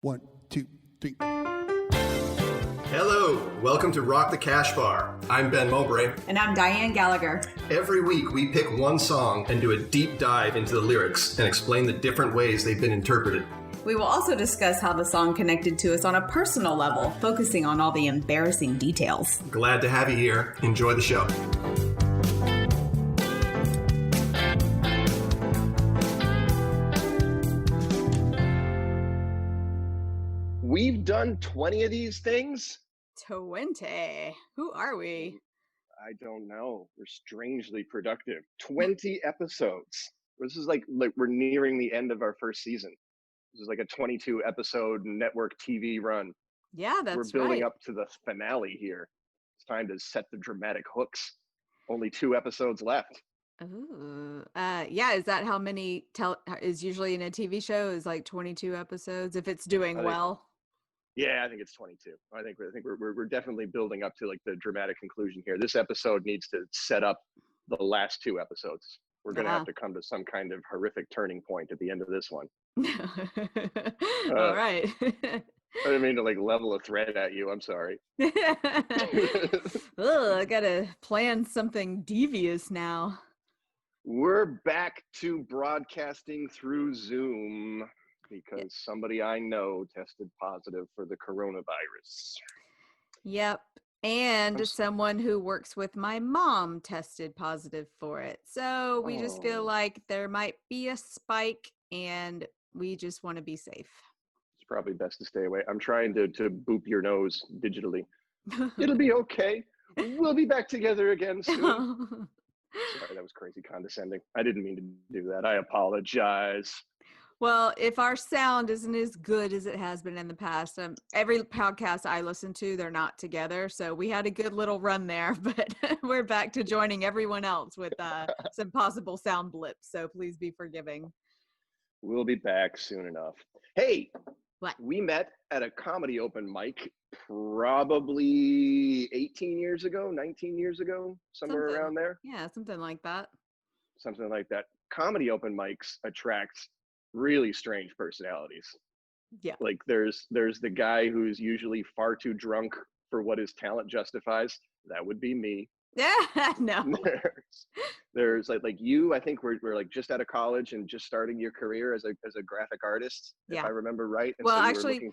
1, 2, 3. Hello, welcome to Rock the Cash Bar. I'm Ben Mowbray. And I'm Dianne Gallagher. Every week we pick one song and do a deep dive into the lyrics and explain the different ways they've been interpreted. We will also discuss how the song connected to us on a personal level, focusing on all the embarrassing details. Glad to have you here. Enjoy the show. We've done 20 of these things. 20. Who are we? I don't know. We're strangely productive. 20 episodes. This is like we're nearing the end of our first season. This is like a 22 episode network TV run. Yeah, that's right. We're building up to the finale here. It's time to set the dramatic hooks. Only 2 episodes left. Ooh. Yeah, is that how many is usually in a TV show? Is like 22 episodes if it's doing well? Yeah, I think it's 22. I think we're definitely building up to like the dramatic conclusion here. This episode needs to set up the last 2 episodes. We're going to have to come to some kind of horrific turning point at the end of this one. All right. I didn't mean to like level a threat at you. I'm sorry. I gotta plan something devious now. We're back to broadcasting through Zoom because somebody I know tested positive for the coronavirus. Yep. And someone who works with my mom tested positive for it. So we just feel like there might be a spike and we just want to be safe. It's probably best to stay away. I'm trying to boop your nose digitally. It'll be okay. We'll be back together again soon. Sorry, that was crazy condescending. I didn't mean to do that. I apologize. Well, if our sound isn't as good as it has been in the past, every podcast I listen to, they're not together. So we had a good little run there, but we're back to joining everyone else with some possible sound blips. So please be forgiving. We'll be back soon enough. Hey, what? We met at a comedy open mic probably 18 years ago, 19 years ago, somewhere around there. Yeah, something like that. Something like that. Comedy open mics attract really strange personalities. Yeah. Like there's the guy who's usually far too drunk for what his talent justifies. That would be me. Yeah, no. There's like you, I think we're like just out of college and just starting your career as a graphic artist, if I remember right. And well, so actually,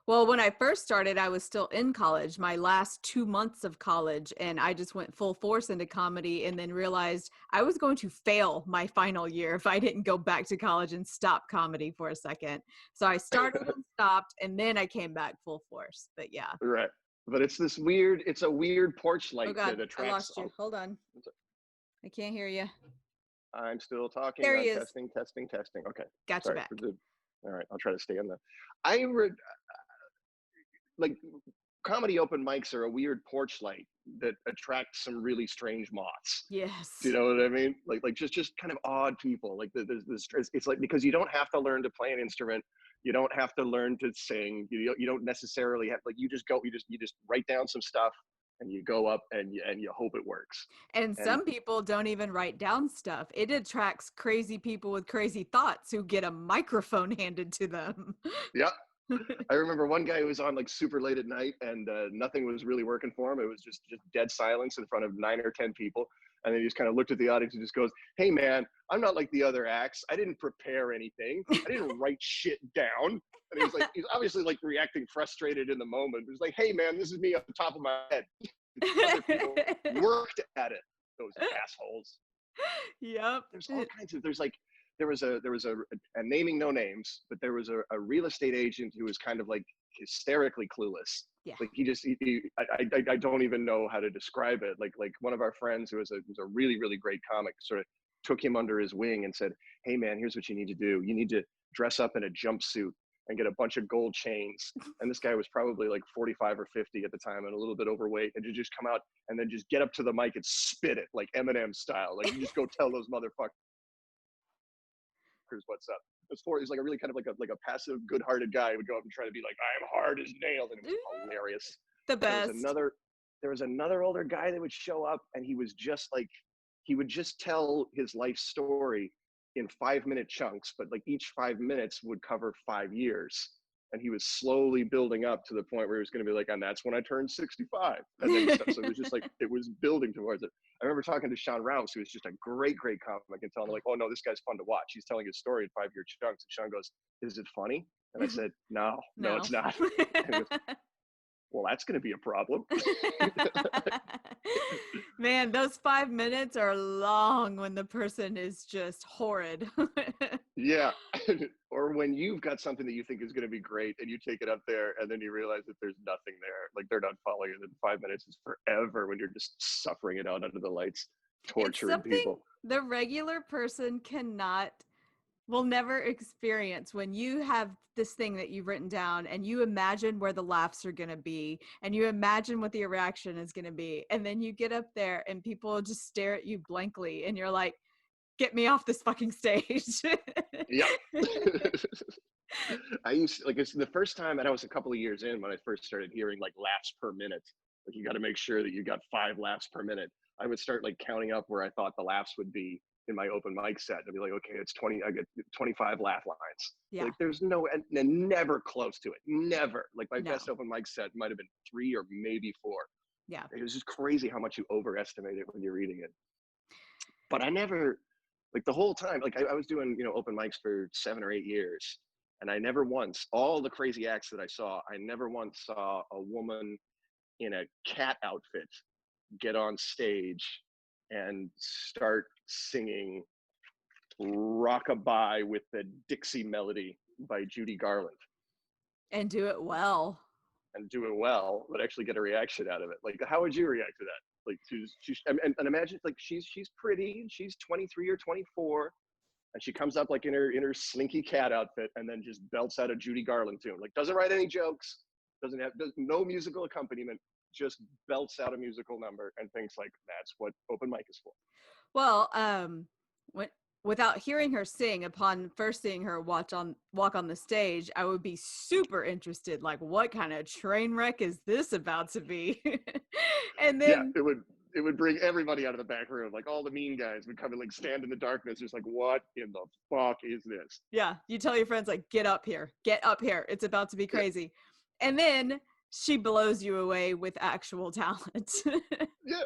when I first started, I was still in college, my last 2 months of college, and I just went full force into comedy and then realized I was going to fail my final year if I didn't go back to college and stop comedy for a second. So I started and stopped, and then I came back full force. But yeah. Right. But it's a weird porch light that attracts. I lost you. Hold on. I can't hear you. I'm still talking. There he is. Testing. Okay. Got you back. All right. I'll try to stay in the. Like comedy open mics are a weird porch light that attracts some really strange moths. Yes. Do you know what I mean? Like just kind of odd people. Like there's this. It's like because you don't have to learn to play an instrument. You don't have to learn to sing. You don't necessarily have you just write down some stuff and you go up and you hope it works. And some people don't even write down stuff. It attracts crazy people with crazy thoughts who get a microphone handed to them. Yeah. I remember one guy who was on like super late at night and nothing was really working for him. It was just dead silence in front of 9 or 10 people. And then he just kind of looked at the audience and just goes, "Hey man, I'm not like the other acts. I didn't prepare anything. I didn't write shit down." And he's obviously like reacting frustrated in the moment. He was like, "Hey man, this is me off the top of my head." Other people worked at it. Those assholes. Yep. There's all kinds of, there was a naming no names, but there was a real estate agent who was kind of like hysterically clueless. Yeah. Like I don't even know how to describe it. Like one of our friends who was a really, really great comic sort of took him under his wing and said, "Hey man, here's what you need to do. You need to dress up in a jumpsuit and get a bunch of gold chains." And this guy was probably like 45 or 50 at the time and a little bit overweight, and to just come out and then just get up to the mic and spit it like Eminem style. Like you just go tell those motherfuckers what's up. He's like a really kind of like a passive, good-hearted guy who would go up and try to be like, "I'm hard as nails," and it was hilarious. The best. There was another older guy that would show up, and he was just like, he would just tell his life story in 5-minute chunks, but like each 5 minutes would cover 5 years. And he was slowly building up to the point where he was going to be like, and that's when I turned 65. And then stuff. So it was just like, it was building towards it. I remember talking to Sean Rouse, who was just a great, great comic, and telling him like, oh no, this guy's fun to watch. He's telling his story in 5-year chunks. And Sean goes, is it funny? And I said, no, it's not. And he goes, well, that's going to be a problem. Man, those 5 minutes are long when the person is just horrid. Yeah. Or when you've got something that you think is going to be great and you take it up there and then you realize that there's nothing there. Like they're not following it. And 5 minutes is forever when you're just suffering it out under the lights, torturing people. The regular person will never experience when you have this thing that you've written down and you imagine where the laughs are going to be and you imagine what the reaction is going to be. And then you get up there and people just stare at you blankly and you're like, get me off this fucking stage. Yeah. I used to, like, it's the first time, and I was a couple of years in when I first started hearing like laughs per minute. Like you got to make sure that you got 5 laughs per minute. I would start like counting up where I thought the laughs would be in my open mic set. I'd be like, okay, it's 20, I get 25 laugh lines. Yeah. Like there's no, and never close to it. Never. Like my best open mic set might've been 3 or maybe 4. Yeah. It was just crazy how much you overestimate it when you're reading it. But I never, like the whole time, like I was doing, open mics for 7 or 8 years. And I never once, all the crazy acts that I saw, I never once saw a woman in a cat outfit get on stage and start singing Rockabye with the Dixie Melody by Judy Garland. And do it well. But actually get a reaction out of it. Like, how would you react to that? Like, she's and imagine, like, she's pretty, and she's 23 or 24, and she comes up like in her slinky cat outfit, and then just belts out a Judy Garland tune. Like, doesn't write any jokes, does no musical accompaniment, just belts out a musical number and thinks like that's what open mic is for. Well, without hearing her sing, upon first seeing her walk on the stage, I would be super interested. Like, what kind of train wreck is this about to be? And then it would bring everybody out of the back room. Like all the mean guys would come and like stand in the darkness, just like, what in the fuck is this? Yeah, you tell your friends like, get up here, it's about to be crazy. Yeah. And then she blows you away with actual talent. Yeah,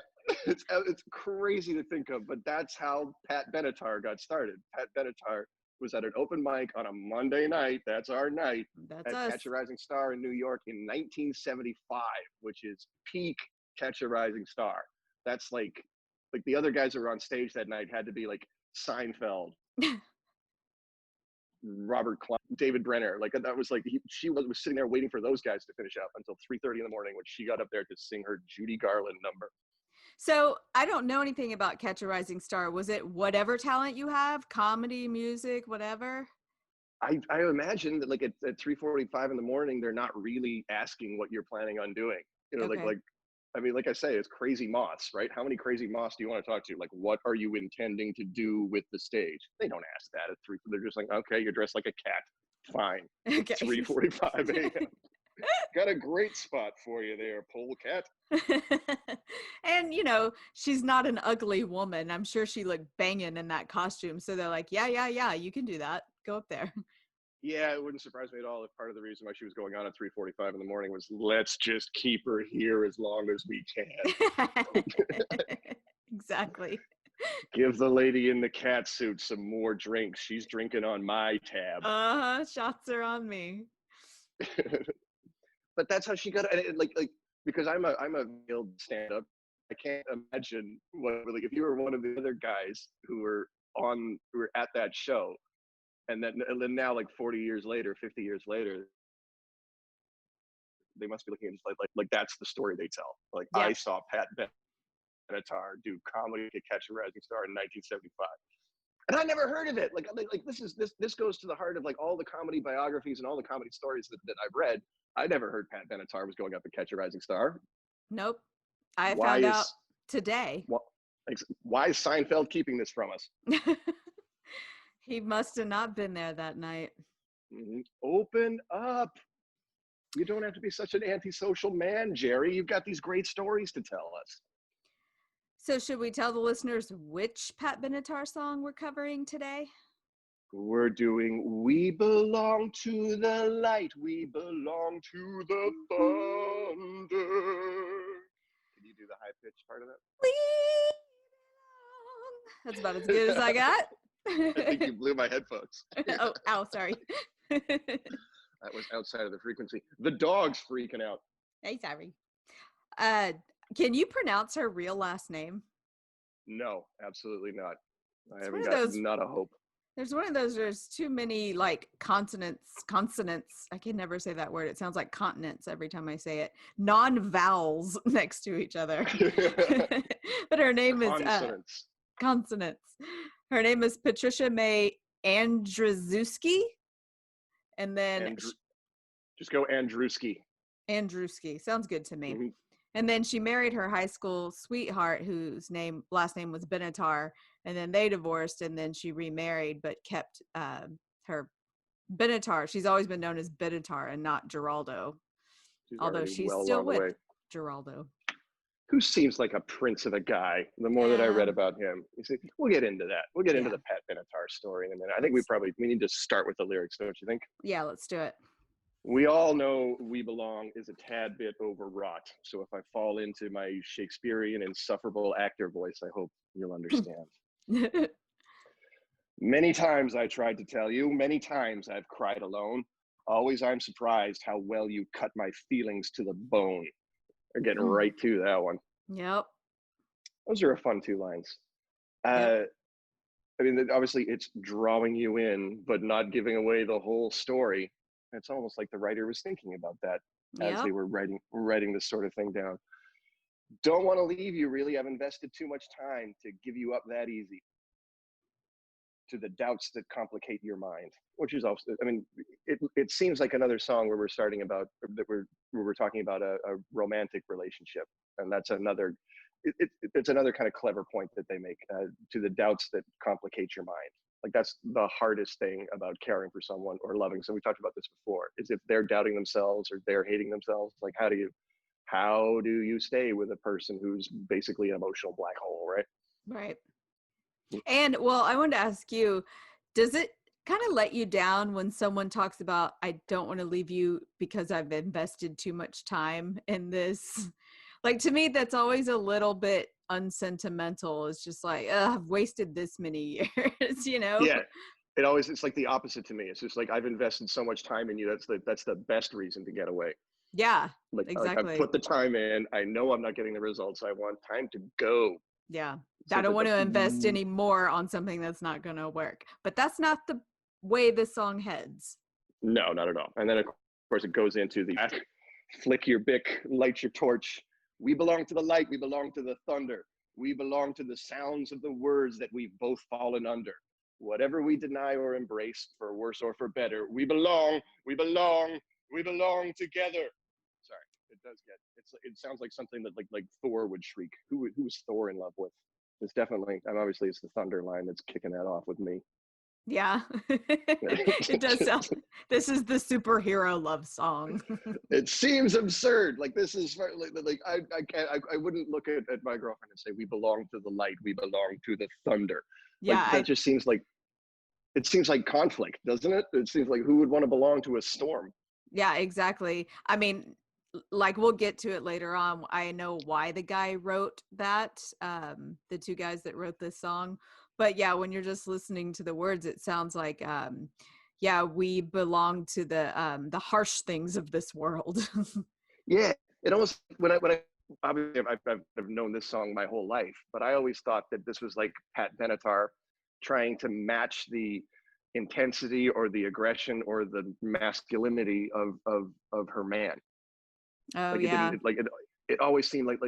it's crazy to think of, but that's how Pat Benatar got started. Pat Benatar was at an open mic on a Monday night. That's our night. That's at us. Catch a Rising Star in New York in 1975, which is peak Catch a Rising Star. That's like the other guys that were on stage that night had to be like Seinfeld, Robert Klein, David Brenner. Like that was like she was sitting there waiting for those guys to finish up until 3:30 in the morning when she got up there to sing her Judy Garland number. So I don't know anything about Catch a Rising Star. Was it whatever talent you have, comedy, music, whatever? I imagine that like at 3:45 in the morning, they're not really asking what you're planning on doing. Okay. like I mean, like I say, it's crazy moths, right? How many crazy moths do you want to talk to? Like, what are you intending to do with the stage? They don't ask that at 3. They're just like, okay, you're dressed like a cat. Fine. Okay. 3:45 a.m. Got a great spot for you there, polecat. And, she's not an ugly woman. I'm sure she looked banging in that costume. So they're like, yeah, you can do that. Go up there. Yeah, it wouldn't surprise me at all if part of the reason why she was going on at 3:45 in the morning was let's just keep her here as long as we can. Exactly. Give the lady in the cat suit some more drinks. She's drinking on my tab. Shots are on me. But that's how she got it. Like because I'm a guild stand-up. I can't imagine what like if you were one of the other guys who were at that show. And then now, like 40 years later, 50 years later, they must be looking at just like that's the story they tell. Like yeah. I saw Pat Benatar do comedy at Catch a Rising Star in 1975, and I never heard of it. Like this goes to the heart of like all the comedy biographies and all the comedy stories that I've read. I never heard Pat Benatar was going up at Catch a Rising Star. Nope, I found out today. Why is Seinfeld keeping this from us? He must have not been there that night. Mm-hmm. Open up. You don't have to be such an antisocial man, Jerry. You've got these great stories to tell us. So should we tell the listeners which Pat Benatar song we're covering today? We're doing We Belong to the Light. We belong to the thunder. Can you do the high pitched part of that? We belong. That's about as good as I got. I think you blew my headphones. Oh, ow, sorry. That was outside of the frequency. The dog's freaking out. Hey, sorry. Can you pronounce her real last name? No, absolutely not. I It's haven't one of got those. not a hope. There's one of those. There's too many like consonants. I can never say that word. It sounds like continents every time I say it. Non-vowels next to each other. But her name is Consonants. consonants. Her name is Patricia May Andrzejewski, and then Just go Andrewski. Andrzejewski sounds good to me. Mm-hmm. And then she married her high school sweetheart, whose last name was Benatar, and then they divorced, and then she remarried, but kept her Benatar. She's always been known as Benatar and not Geraldo, although she's still with Geraldo. Who seems like a prince of a guy. The more that I read about him, you see, we'll get into that. We'll get into the Pat Benatar story in a minute. I think we need to start with the lyrics, don't you think? Yeah, let's do it. We all know We Belong is a tad bit overwrought. So if I fall into my Shakespearean insufferable actor voice, I hope you'll understand. Many times I tried to tell you, many times I've cried alone. Always I'm surprised how well you cut my feelings to the bone. They're getting right to that one. Yep. Those are a fun 2 lines. I mean, obviously it's drawing you in, but not giving away the whole story. It's almost like the writer was thinking about that as they were writing this sort of thing down. Don't want to leave you, really. I've invested too much time to give you up that easy. To the doubts that complicate your mind, which is also, I mean, it seems like another song where we're talking about a romantic relationship, and that's another. It's another kind of clever point that they make, to the doubts that complicate your mind. Like that's the hardest thing about caring for someone or loving. So we talked about this before, is if they're doubting themselves or they're hating themselves, like how do you stay with a person who's basically an emotional black hole, right? Right. And well, I wanted to ask you, does it kind of let you down when someone talks about, I don't want to leave you because I've invested too much time in this? Like, to me, that's always a little bit unsentimental. It's just like, I've wasted this many years, you know? Yeah. It's like the opposite to me. It's just like, I've invested so much time in you. That's the best reason to get away. Yeah, like exactly. I put the time in. I know I'm not getting the results I want. Time to go. Yeah. I don't want to invest any more on something that's not going to work. But that's not the way this song heads. No, not at all. And then, of course, it goes into the flick your bick, light your torch. We belong to the light. We belong to the thunder. We belong to the sounds of the words that we've both fallen under. Whatever we deny or embrace, for worse or for better, we belong together. Sorry, it sounds like something that like Thor would shriek. Who is Thor in love with? It's definitely, and obviously it's the thunder line that's kicking that off with me. Yeah, it does sound. This is the superhero love song. It seems absurd. Like this is like I wouldn't look at my girlfriend and say we belong to the light, we belong to the thunder. Yeah, like, that just seems like conflict, doesn't it? It seems like who would want to belong to a storm? Yeah, exactly. I mean, like we'll get to it later on. I know why the guy wrote that. The 2 guys that wrote this song. But yeah, when you're just listening to the words, it sounds like, we belong to the harsh things of this world. Yeah, it almost when I obviously I've known this song my whole life, but I always thought that this was like Pat Benatar trying to match the intensity or the aggression or the masculinity of her man. Oh like yeah, it always seemed like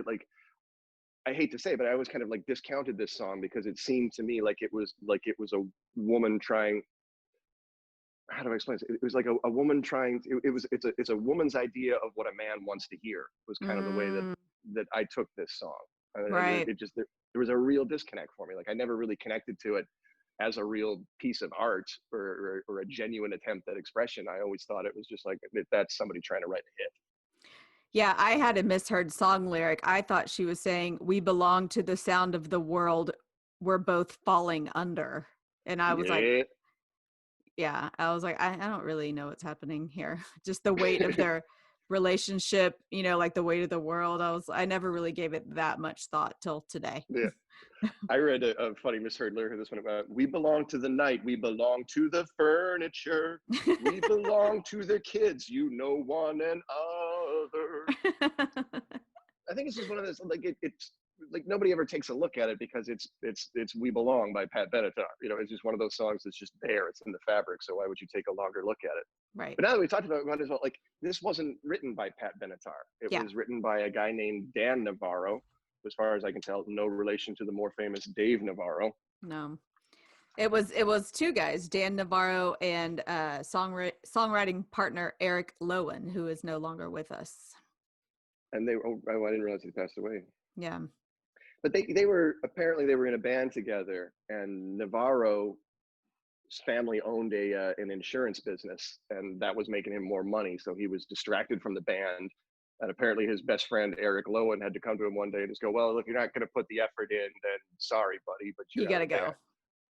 I hate to say it, but I always kind of like discounted this song because it seemed to me like it was a woman trying. How do I explain this? It was like a woman trying. It's a woman's idea of what a man wants to hear. Was kind of the way that I took this song. right. It just there was a real disconnect for me. Like I never really connected to it as a real piece of art or a genuine attempt at expression. I always thought it was just like that's somebody trying to write a hit. Yeah, I had a misheard song lyric. I thought she was saying, we belong to the sound of the world we're both falling under. And I was like, Yeah, I was like, I don't really know what's happening here. Just the weight of their relationship, like the weight of the world. I never really gave it that much thought till today. Yeah. I read a funny misheard lyric of this one about, we belong to the night, we belong to the furniture, we belong to the kids, one and other. I think it's just one of those, like, it's like nobody ever takes a look at it because it's We Belong by Pat Benatar. It's just one of those songs that's just there. It's in the fabric. So why would you take a longer look at it? Right. But now that we talked about it, might as well, like, this wasn't written by Pat Benatar. It was written by a guy named Dan Navarro. As far as I can tell, no relation to the more famous Dave Navarro. No. It was two guys, Dan Navarro and songwriting partner Eric Lowen, who is no longer with us. And I didn't realize he passed away. Yeah. But they were in a band together, and Navarro's family owned an insurance business, and that was making him more money. So he was distracted from the band. And apparently his best friend, Eric Lowen, had to come to him one day and just go, well, if you're not going to put the effort in, then sorry, buddy, but you got to go.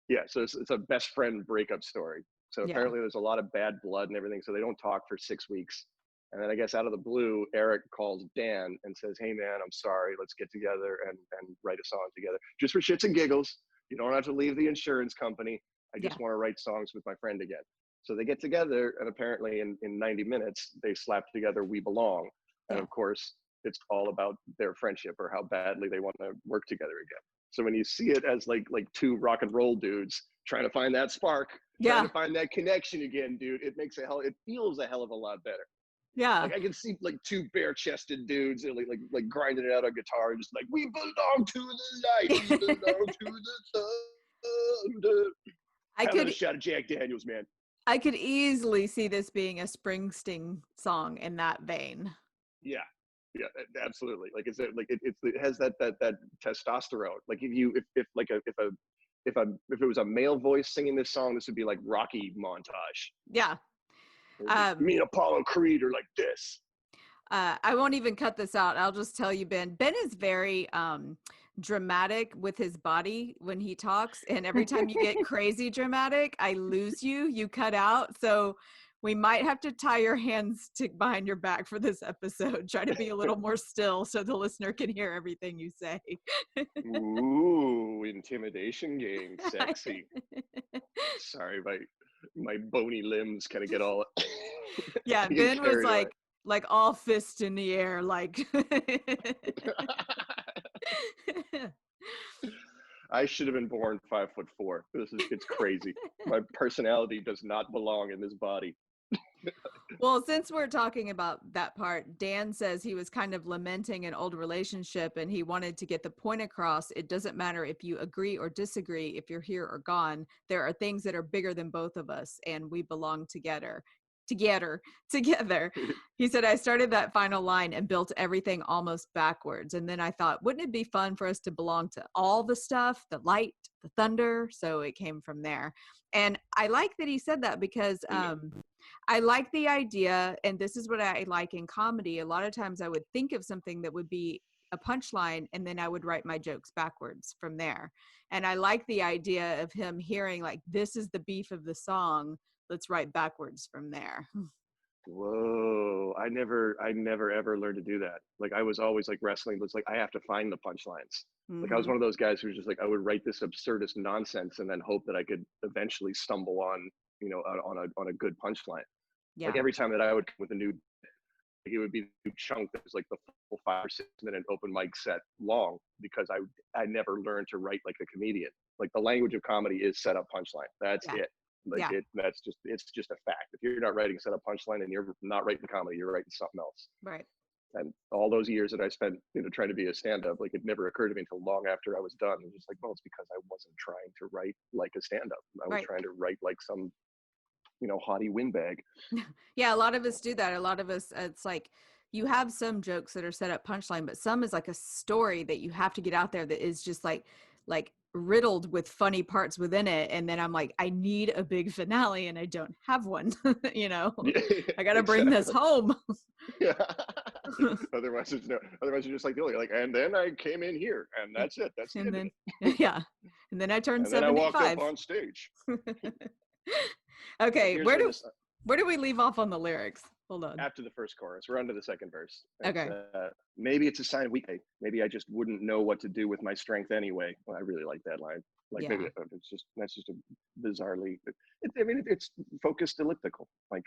Yeah, so it's a best friend breakup story. So apparently there's a lot of bad blood and everything, so they don't talk for 6 weeks. And then I guess out of the blue, Eric calls Dan and says, hey, man, I'm sorry. Let's get together and write a song together. Just for shits and giggles. You don't have to leave the insurance company. I just want to write songs with my friend again. So they get together, and apparently in 90 minutes, they slap together We Belong. And of course, it's all about their friendship or how badly they want to work together again. So when you see it as like two rock and roll dudes trying to find that spark, trying to find that connection again, dude, it feels a hell of a lot better. Yeah. Like I can see like two bare-chested dudes and like grinding it out on guitar and just like, we belong to the light, we belong to the thunder. Having a shot of Jack Daniels, man. I could easily see this being a Springsteen song in that vein. Yeah, absolutely. Like it has that testosterone. Like if it was a male voice singing this song, this would be like Rocky montage. Yeah. Me and Apollo Creed are like this. I won't even cut this out. I'll just tell you, Ben is very dramatic with his body when he talks, and every time you get crazy dramatic, I lose you cut out. So we might have to tie your hands behind your back for this episode. Try to be a little more still so the listener can hear everything you say. Ooh, intimidation game, sexy. Sorry, my bony limbs kind of get all. Yeah, Ben was like all fists in the air, like. I should have been born 5'4". It's crazy. My personality does not belong in this body. Well, since we're talking about that part, Dan says he was kind of lamenting an old relationship and he wanted to get the point across. It doesn't matter if you agree or disagree, if you're here or gone. There are things that are bigger than both of us, and we belong together. He said, I started that final line and built everything almost backwards. And then I thought, wouldn't it be fun for us to belong to all the stuff, the light, the thunder? So it came from there. And I like that he said that because I like the idea, and this is what I like in comedy. A lot of times I would think of something that would be a punchline, and then I would write my jokes backwards from there. And I like the idea of him hearing, like, this is the beef of the song. Let's write backwards from there. Whoa. I never ever learned to do that. Like I was always like wrestling, but it's like, I have to find the punchlines. Mm-hmm. Like I was one of those guys who was just like, I would write this absurdist nonsense and then hope that I could eventually stumble on, on a good punchline. Yeah. Like every time that I would come with a new, it would be a new chunk that was like the full 5 or 6 minute open mic set long, because I never learned to write like a comedian. Like the language of comedy is set up punchline. That's it. Like it's just a fact. If you're not writing set up punchline and you're not writing comedy, you're writing something else. Right. And all those years that I spent, trying to be a stand-up, like it never occurred to me until long after I was done. It was just like, well, it's because I wasn't trying to write like a stand-up. I was trying to write like some, haughty windbag. Yeah, a lot of us do that. A lot of us, it's like you have some jokes that are set up punchline, but some is like a story that you have to get out there that is just like riddled with funny parts within it. And then I'm like, I need a big finale and I don't have one. I got to bring this home. Yeah. Otherwise you're just like, and then I came in here and that's it. That's and then, yeah. And then I turned 75. Then I walked up on stage. Okay, Here's where this where do we leave off on the lyrics? Hold on. after the first chorus. We're on to the second verse. Okay. Maybe it's a sign of weakness. Maybe I just wouldn't know what to do with my strength anyway. Well, I really like that line. Like Yeah. maybe that's just a bizarrely. It's focused elliptical. Like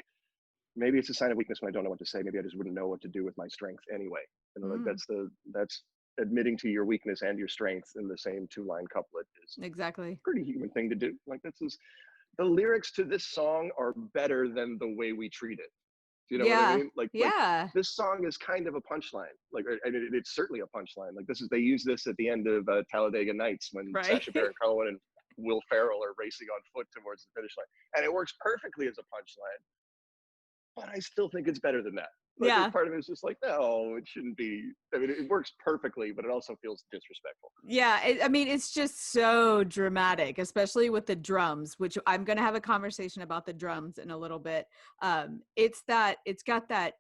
maybe it's a sign of weakness when I don't know what to say. Maybe I just wouldn't know what to do with my strength anyway. Like that's admitting to your weakness and your strength in the same 2-line couplet is Exactly. a pretty human thing to do. Like the lyrics to this song are better than the way we treat it. Do you know what I mean? Like this song is kind of a punchline. Like, it's certainly a punchline. Like they use this at the end of Talladega Nights when Sacha Baron Cohen and Will Ferrell are racing on foot towards the finish line, and it works perfectly as a punchline. But I still think it's better than that. Like, part of it is just like, no, it shouldn't be. I mean, it works perfectly, but it also feels disrespectful. Yeah, it's just so dramatic, especially with the drums, which I'm going to have a conversation about the drums in a little bit. It's got that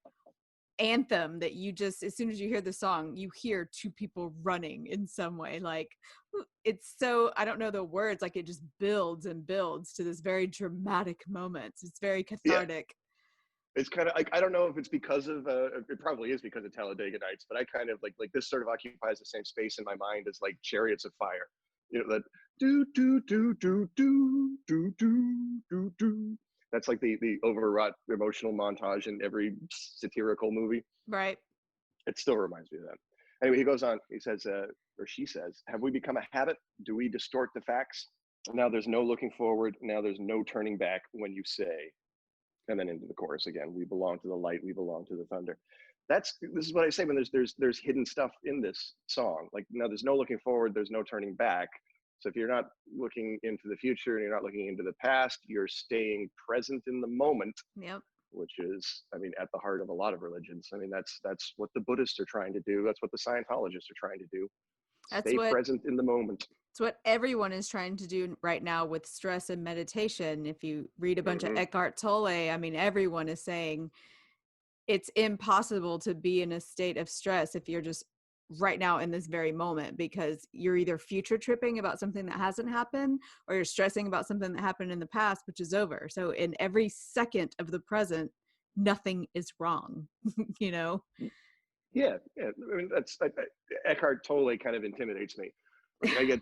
anthem that you just, as soon as you hear the song, you hear two people running in some way. Like, it's so, I don't know the words, like it just builds and builds to this very dramatic moment. It's very cathartic. Yeah. It's kind of like, I don't know if it's because of it probably is because of Talladega Nights, but I kind of like this sort of occupies the same space in my mind as like Chariots of Fire. You know, that do do do do do do do do do. That's like the overwrought emotional montage in every satirical movie. Right. It still reminds me of that. Anyway, he goes on. He says, or she says, "Have we become a habit? Do we distort the facts? Now there's no looking forward. Now there's no turning back when you say." And then into the chorus again. We belong to the light. We belong to the thunder. This is what I say when there's hidden stuff in this song. Like, now there's no looking forward. There's no turning back. So if you're not looking into the future and you're not looking into the past, you're staying present in the moment. Yep. Which is, I mean, at the heart of a lot of religions. I mean, that's what the Buddhists are trying to do. That's what the Scientologists are trying to do. Stay present in the moment. It's what everyone is trying to do right now with stress and meditation. If you read a bunch of Eckhart Tolle, I mean, everyone is saying it's impossible to be in a state of stress if you're just right now in this very moment, because you're either future tripping about something that hasn't happened, or you're stressing about something that happened in the past, which is over. So in every second of the present, nothing is wrong, you know? Yeah. I mean, Eckhart Tolle kind of intimidates me. Like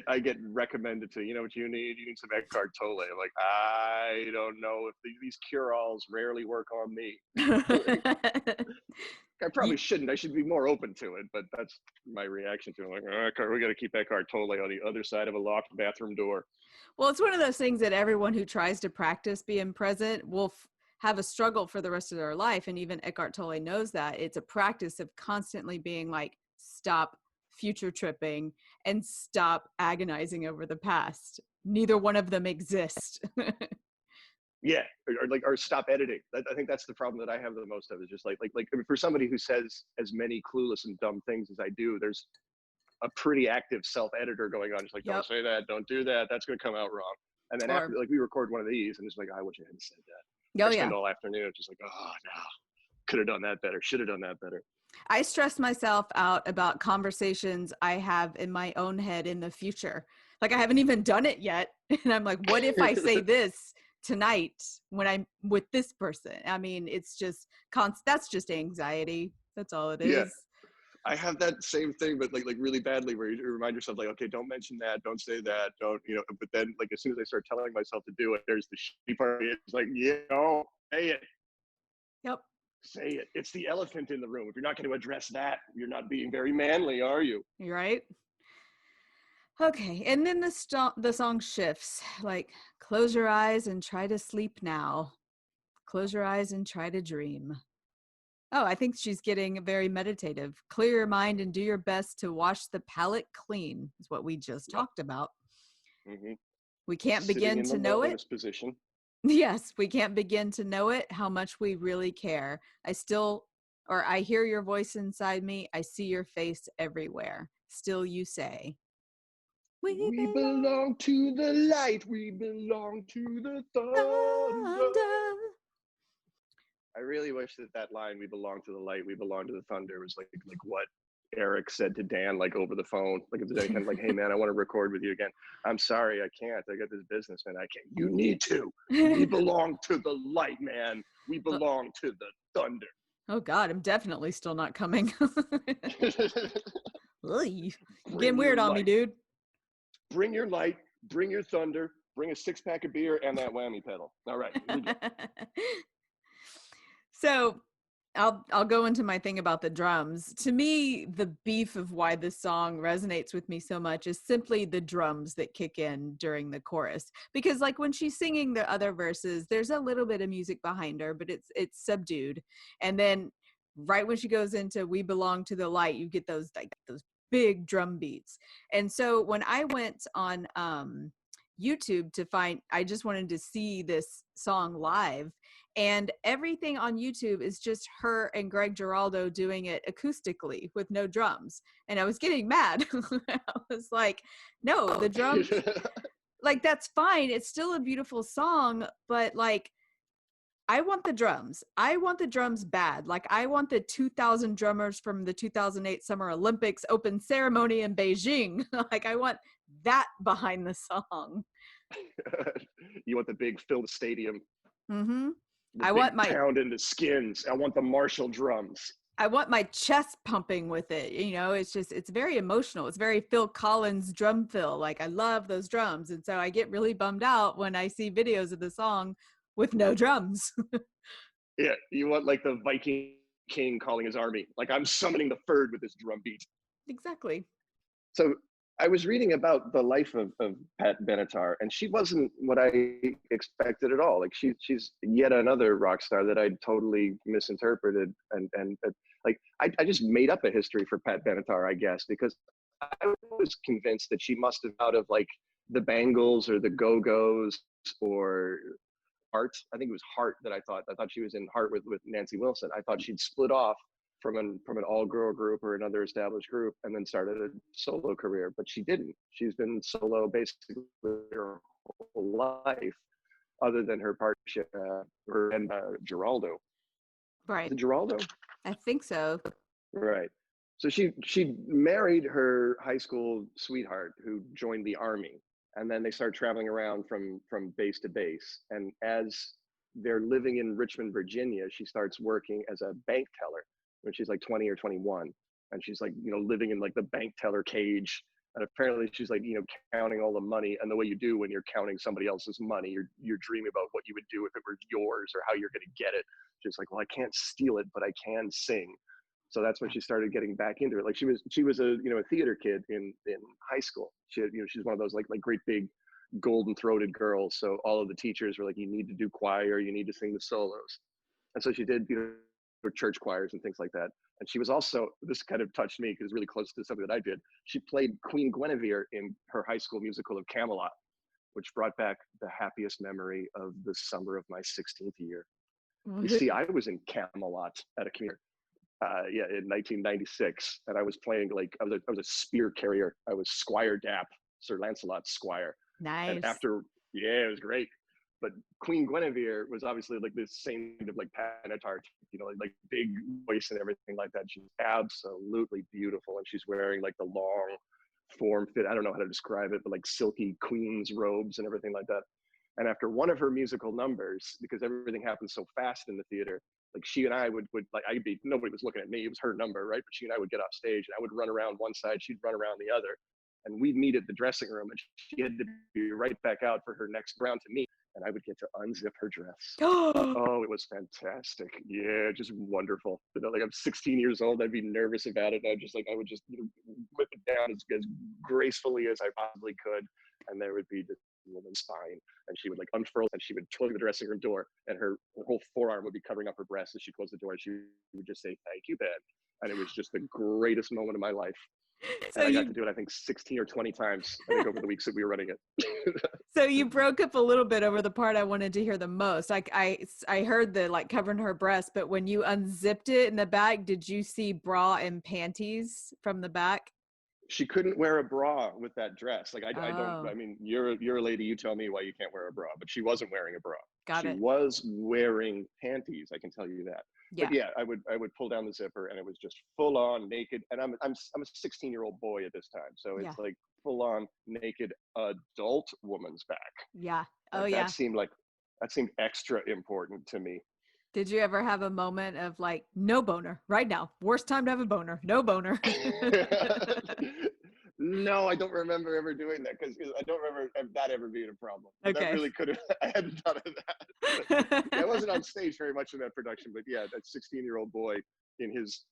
I get recommended to, you know what you need? You need some Eckhart Tolle. I'm like, I don't know if these cure-alls rarely work on me. I probably shouldn't. I should be more open to it, but that's my reaction to it. I'm like, we got to keep Eckhart Tolle on the other side of a locked bathroom door. Well, it's one of those things that everyone who tries to practice being present will have a struggle for the rest of their life. And even Eckhart Tolle knows that. It's a practice of constantly being like, stop future tripping and stop agonizing over the past. Neither one of them exist. Yeah, or stop editing. I think that's the problem that I have the most of, is just like I mean, for somebody who says as many clueless and dumb things as I do, there's a pretty active self-editor going on. Just like, don't say that, don't do that, that's going to come out wrong. And then after, like, we record one of these and it's like, I wish I hadn't said that. I spend all afternoon just like, oh no, could have done that better, should have done that better. I stress myself out about conversations I have in my own head in the future. Like, I haven't even done it yet. And I'm like, what if I say this tonight when I'm with this person? I mean, it's just that's just anxiety. That's all it is. Yeah. I have that same thing, but like really badly, where you remind yourself, like, okay, don't mention that, don't say that, don't, you know, but then like as soon as I start telling myself to do it, there's the shitty part. It's like, say it. Yep. Say it. It's the elephant in the room. If you're not going to address that, you're not being very manly, are you? You're right. Okay. And then the song shifts, like, close your eyes and try to sleep now. Close your eyes and try to dream. Oh, I think she's getting very meditative. Clear your mind and do your best to wash the palate clean, is what we just talked about. Mm-hmm. We can't begin to know it. Position. Yes, we can't begin to know it, how much we really care. I hear your voice inside me. I see your face everywhere. Still you say, we belong to the light. We belong to the thunder. I really wish that line, we belong to the light, we belong to the thunder, was like what Eric said to Dan, like over the phone, like if there's any kind of like, hey man, I want to record with you again. I'm sorry, I can't. I got this business, man. I can't. You need to. We belong to the light, man. We belong to the thunder. Oh God, I'm definitely still not coming. Getting weird on me, dude. Bring your light, bring your thunder, bring a 6-pack of beer and that whammy pedal. All right. So I'll go into my thing about the drums. To me, the beef of why this song resonates with me so much is simply the drums that kick in during the chorus. Because like when she's singing the other verses, there's a little bit of music behind her, but it's subdued. And then right when she goes into "We Belong to the Light," you get those big drum beats. And so when I went on YouTube to find, I just wanted to see this song live, and everything on YouTube is just her and Greg Giraldo doing it acoustically with no drums. And I was getting mad. I was like, no, the drums, like, that's fine. It's still a beautiful song, but like, I want the drums. I want the drums bad. Like, I want the 2,000 drummers from the 2008 Summer Olympics open ceremony in Beijing. Like, I want that behind the song. You want the big fill the stadium. Mm-hmm. I want my pound into skins. I want the Marshall drums. I want my chest pumping with it. You know, it's very emotional. It's very Phil Collins drum fill. Like, I love those drums. And so I get really bummed out when I see videos of the song with no drums. Yeah, you want like the Viking king calling his army. Like, I'm summoning the Ferd with this drum beat. Exactly. So I was reading about the life of Pat Benatar, and she wasn't what I expected at all. Like, she's yet another rock star that I totally misinterpreted, and like I just made up a history for Pat Benatar, I guess, because I was convinced that she must have out of like the Bangles or the Go-Go's or Heart. I think it was Heart that I thought she was in Heart with Nancy Wilson. I thought she'd split off from an all-girl group or another established group and then started a solo career, but she didn't. She's been solo basically her whole life, other than her partnership her and Giraldo. Right. The Giraldo? I think so. Right. So she married her high school sweetheart who joined the army, and then they start traveling around from base to base. And as they're living in Richmond, Virginia, she starts working as a bank teller when she's like 20 or 21, and she's like, you know, living in like the bank teller cage, and apparently she's like, you know, counting all the money. And the way you do when you're counting somebody else's money, you're dreaming about what you would do if it were yours or how you're going to get it. She's like, well, I can't steal it, but I can sing. So that's when she started getting back into it. Like, she was a, you know, a theater kid in high school. She had, you know, she's one of those like great big golden throated girls. So all of the teachers were like, you need to do choir, you need to sing the solos. And so she did, you know, church choirs and things like that. And she was also, this kind of touched me because it's really close to something that I did. She played Queen Guinevere in her high school musical of Camelot, which brought back the happiest memory of the summer of my 16th year. You see, I was in Camelot at a community, in 1996, and I was playing like I was a spear carrier. I was Squire Dapp, Sir Lancelot's squire. Nice. And after, yeah, it was great. But Queen Guinevere was obviously like this same kind of like Benatar, you know, like big voice and everything like that. She's absolutely beautiful, and she's wearing like the long form fit. I don't know how to describe it, but like silky queen's robes and everything like that. And after one of her musical numbers, because everything happened so fast in the theater, like she and I would like, nobody was looking at me, it was her number, right? But she and I would get off stage, and I would run around one side, she'd run around the other, and we'd meet at the dressing room, and she had to be right back out for her next round to meet, and I would get to unzip her dress. Oh, it was fantastic. Yeah, just wonderful. You know, like, I'm 16 years old, I'd be nervous about it. I would just, you know, whip it down as gracefully as I possibly could, and there would be this woman's spine, and she would like unfurl, and she would close the dressing room door, and her whole forearm would be covering up her breast as she closed the door, and she would just say, "Thank you, Ben." And it was just the greatest moment of my life. So and I got to do it, I think, 16 or 20 times, I think, over the weeks that we were running it. So you broke up a little bit over the part I wanted to hear the most. Like, I heard the like covering her breast, but when you unzipped it in the back, did you see bra and panties from the back? She couldn't wear a bra with that dress. Like, I don't, I mean, you're a lady, you tell me why you can't wear a bra, but she wasn't wearing a bra. She was wearing panties, I can tell you that. Yeah. But yeah, I would pull down the zipper and it was just full on naked. And I'm a 16-year-old boy at this time, so Yeah. it's like full on naked adult woman's back. Yeah. Oh Like yeah. that seemed extra important to me. Did you ever have a moment of like, no boner right now? Worst time to have a boner. No boner. No, I don't remember ever doing that because I don't remember that ever being a problem. That Okay. really could have. I hadn't thought of that. But, yeah, I wasn't on stage very much in that production, but yeah, that 16-year-old boy in his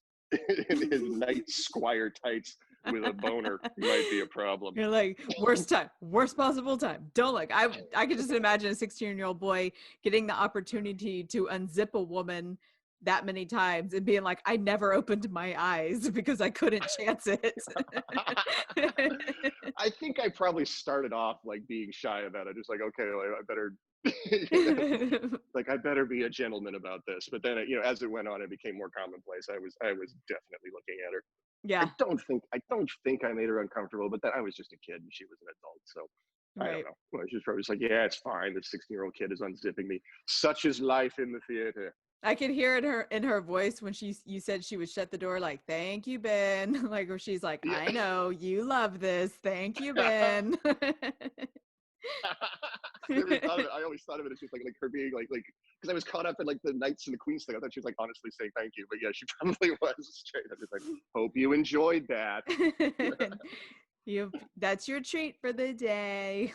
in his night squire tights with a boner might be a problem. You're like, worst time, worst possible time. Don't like. I could just imagine a 16-year-old boy getting the opportunity to unzip a woman that many times and being like, I never opened my eyes because I couldn't chance it. I think I probably started off like being shy about it. Just like, okay, I better, like I better be a gentleman about this. But then, as it went on, it became more commonplace. I was definitely looking at her. Yeah. I don't think I made her uncomfortable, but then I was just a kid and she was an adult. So I don't Right. know. Well, she was probably just like, yeah, it's fine. This 16-year-old kid is unzipping me. Such is life in the theater. I could hear it in her voice when you said she would shut the door, like, thank you, Ben. Like, where she's like, Yeah. I know you love this. Thank you, Ben. I never thought of it. I always thought of it as just like her being like because I was caught up in like the knights and the queens thing. I thought she was like honestly saying thank you, but yeah, she probably was straight. I was like, hope you enjoyed that. That's your treat for the day.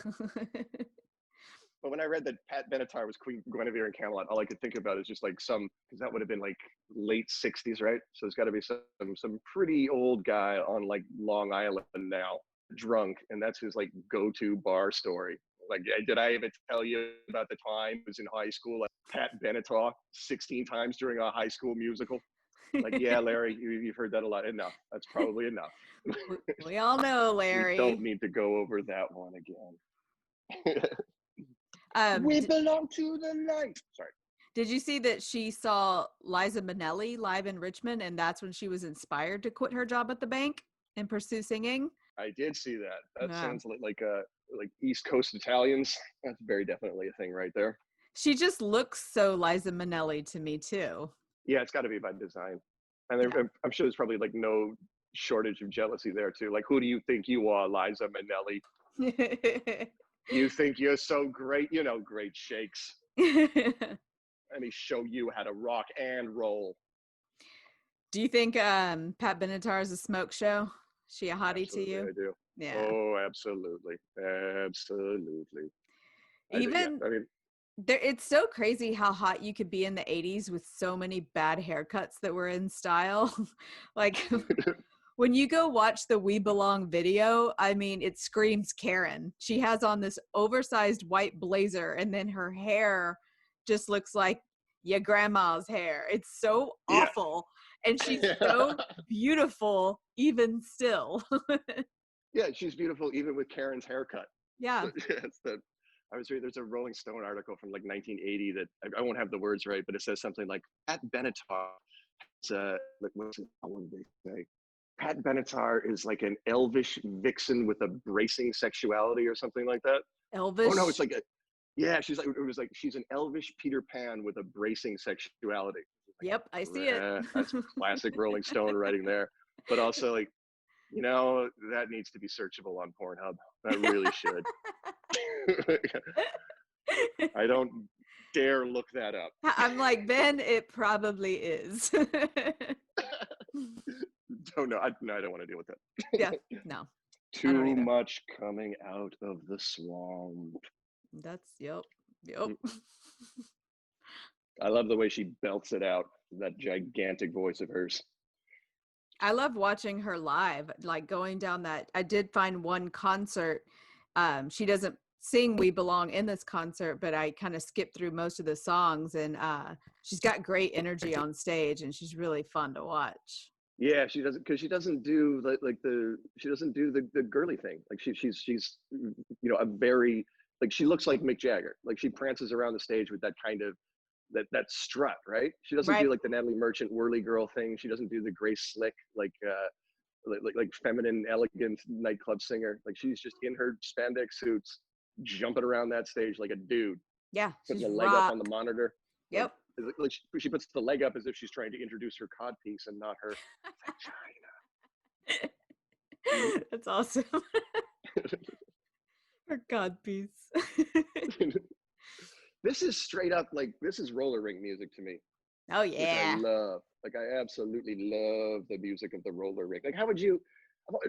But when I read that Pat Benatar was Queen Guinevere in Camelot, all I could think about is just like because that would have been like late '60s, right? So there's got to be some pretty old guy on like Long Island now, drunk, and that's his like go-to bar story. Like, did I even tell you about the time I was in high school? Like, Pat Benatar 16 times during a high school musical. Like, yeah, Larry, you've heard that a lot. Enough. That's probably enough. We all know, We don't Larry. need to go over that one again. Um, We belong to the light. Sorry. Did you see that she saw Liza Minnelli live in Richmond, and that's when she was inspired to quit her job at the bank and pursue singing? I did see that. That Yeah. sounds like East Coast Italians. That's very definitely a thing right there. She just looks so Liza Minnelli to me too. Yeah, it's got to be by design, and Yeah. I'm sure there's probably like no shortage of jealousy there too. Like, who do you think you are, Liza Minnelli? You think you're so great? Great shakes. Let me show you how to rock and roll. Do you think Pat Benatar is a smoke show? She a hottie Absolutely, to you? I do. Yeah. Oh, absolutely, absolutely. Even Yeah, I mean, it's so crazy how hot you could be in the 80s with so many bad haircuts that were in style. Like when you go watch the We Belong video, I mean, it screams Karen. She has on this oversized white blazer and then her hair just looks like your grandma's hair. It's so yeah. awful. And she's so beautiful even still. Yeah, she's beautiful even with Karen's haircut. Yeah. So, yeah, I was reading, there's a Rolling Stone article from like 1980 that I won't have the words right, but it says something like Pat Benatar. What did they say? Pat Benatar is like an elvish vixen with a bracing sexuality or something like that. Elvish. Oh no, it's like she's like it was like she's an elvish Peter Pan with a bracing sexuality. Like, yep, I see it. That's classic Rolling Stone writing there. But also like, that needs to be searchable on Pornhub. That really should. I don't dare look that up. I'm like, Ben, it probably is. Don't know. I don't want to deal with that. Yeah, no. Too much coming out of the swamp. That's, yep. I love the way she belts it out, that gigantic voice of hers. I love watching her live, like going down that. I did find one concert. She doesn't sing We Belong in this concert, but I kind of skipped through most of the songs, and she's got great energy on stage and she's really fun to watch. Yeah, she doesn't, because she doesn't do she doesn't do the girly thing. Like she's a very, like, she looks like Mick Jagger. Like, she prances around the stage with that kind of that strut, right? She doesn't do like the Natalie Merchant whirly girl thing. She doesn't do the Grace Slick like feminine, elegant nightclub singer. Like, she's just in her spandex suits, jumping around that stage like a dude. Yeah, putting she's a leg up on the monitor. Yep. Like she puts the leg up as if she's trying to introduce her codpiece and not her vagina. That's awesome. Her God piece. This is straight up like, this is roller rink music to me, Oh which I yeah. love. Like I absolutely love the music of the roller rink. Like how would you,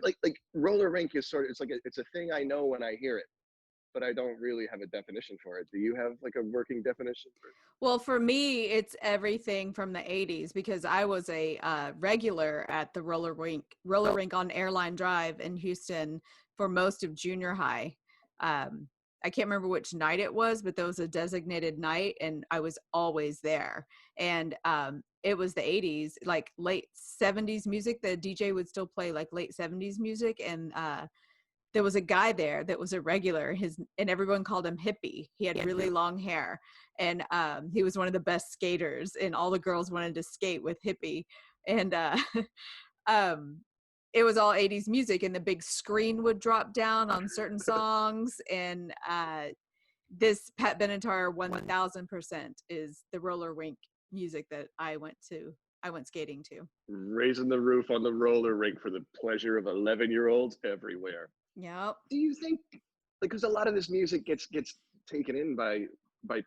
like roller rink is sort of, it's like it's a thing I know when I hear it, but I don't really have a definition for it. Do you have like a working definition for it? Well, for me, it's everything from the 80s because I was a regular at the roller rink on Airline Drive in Houston for most of junior high. I can't remember which night it was, but there was a designated night and I was always there. And it was the 80s, like late 70s music. The DJ would still play like late 70s music. And there was a guy there that was a regular, and everyone called him Hippie. He had really long hair, and he was one of the best skaters, and all the girls wanted to skate with Hippie. And it was all 80s music, and the big screen would drop down on certain songs. And this Pat Benatar 1000% is the roller rink music that I went skating to. Raising the roof on the roller rink for the pleasure of 11-year-olds everywhere. Yep. Do you think, like, because a lot of this music gets taken in by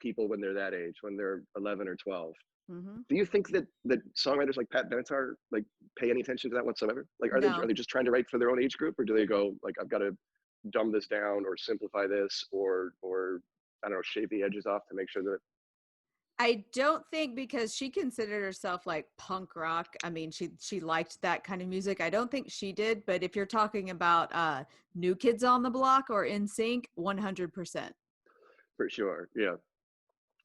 people when they're that age, when they're 11 or 12. Mm-hmm. Do you think that songwriters like Pat Benatar like pay any attention to that whatsoever? Like, are they just trying to write for their own age group, or do they go like, I've got to dumb this down or simplify this or I don't know, shave the edges off to make sure that? I don't think, because she considered herself like punk rock. I mean, she liked that kind of music. I don't think she did, but if you're talking about New Kids on the Block or NSYNC, 100%. For sure, yeah.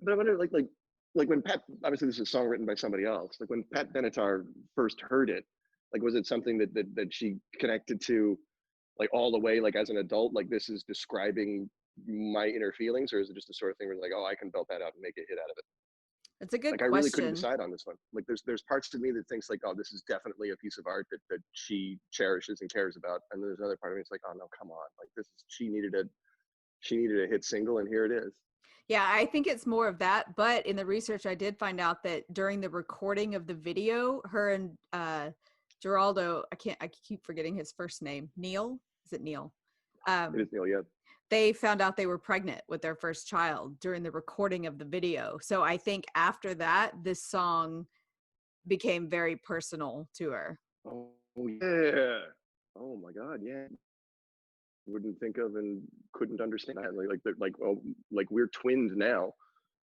But I wonder, like when Pat, obviously this is a song written by somebody else. Like when Pat Benatar first heard it, like was it something that she connected to, like all the way, like as an adult, like this is describing my inner feelings, or is it just the sort of thing where like, oh, I can belt that out and make a hit out of it? That's a good Like question. I really couldn't decide on this one. Like there's parts of me that thinks like, oh, this is definitely a piece of art that she cherishes and cares about, and there's another part of me that's like, oh no, come on, like this is, she needed a hit single, and here it is. Yeah, I think it's more of that. But in the research, I did find out that during the recording of the video, her and Geraldo, I keep forgetting his first name. Neil? Is it Neil? It is Neil, yeah. They found out they were pregnant with their first child during the recording of the video. So I think after that, this song became very personal to her. Oh yeah. Oh my God, yeah. Wouldn't think of and couldn't understand that. Like we're twinned now.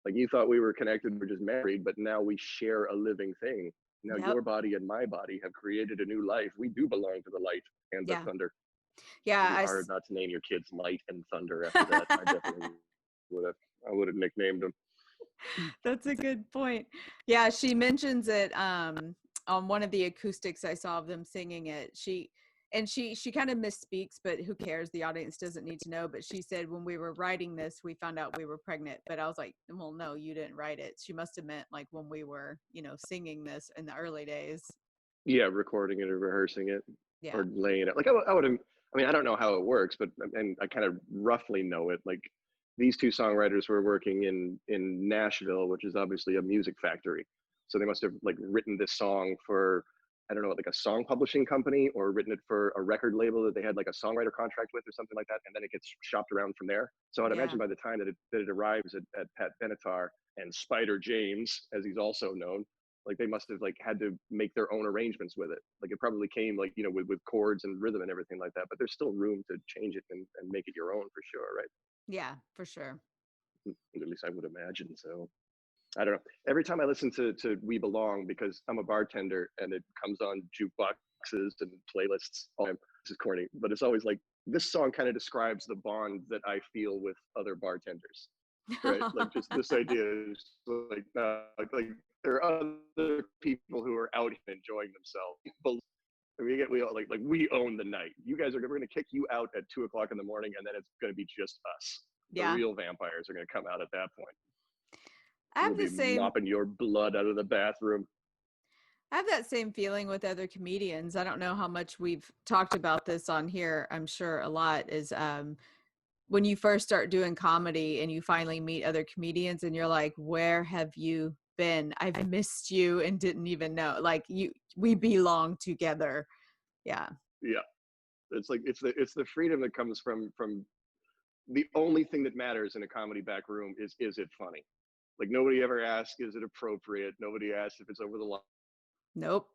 Like you thought we were connected, we're just married, but now we share a living thing. Now your body and my body have created a new life. We do belong to the light and the thunder. Yeah, It'd be hard not to name your kids Light and Thunder after that. I definitely would have nicknamed them. That's a good point. Yeah, she mentions it on one of the acoustics I saw of them singing it. She kind of misspeaks, but who cares? The audience doesn't need to know. But she said, when we were writing this, we found out we were pregnant. But I was like, well, no, you didn't write it. She must have meant like when we were, singing this in the early days. Yeah, recording it or rehearsing it, or laying it. Like I would have. I mean, I don't know how it works, but and I kind of roughly know it. Like these two songwriters were working in Nashville, which is obviously a music factory. So they must have like written this song for, I don't know, like a song publishing company, or written it for a record label that they had like a songwriter contract with or something like that. And then it gets shopped around from there. So I'd imagine by the time that it arrives at Pat Benatar and Spider James, as he's also known, like they must have like had to make their own arrangements with it. Like it probably came like, with chords and rhythm and everything like that, but there's still room to change it and make it your own for sure. Right. Yeah, for sure. At least I would imagine. So I don't know. Every time I listen to We Belong, because I'm a bartender and it comes on jukeboxes and playlists, this is corny, but it's always like, this song kind of describes the bond that I feel with other bartenders. Right. Like just this idea is like there are other people who are out enjoying themselves. We own the night. You guys we're going to kick you out at 2:00 in the morning, and then it's going to be just us. The real vampires are going to come out at that point. I have the same, mopping your blood out of the bathroom. I have that same feeling with other comedians. I don't know how much we've talked about this on here. I'm sure a lot is when you first start doing comedy and you finally meet other comedians and you're like, where have you been. I've missed you and didn't even know. Like we belong together. Yeah. Yeah. It's like, it's the freedom that comes from the only thing that matters in a comedy back room is it funny? Like nobody ever asks, is it appropriate? Nobody asks if it's over the line Nope.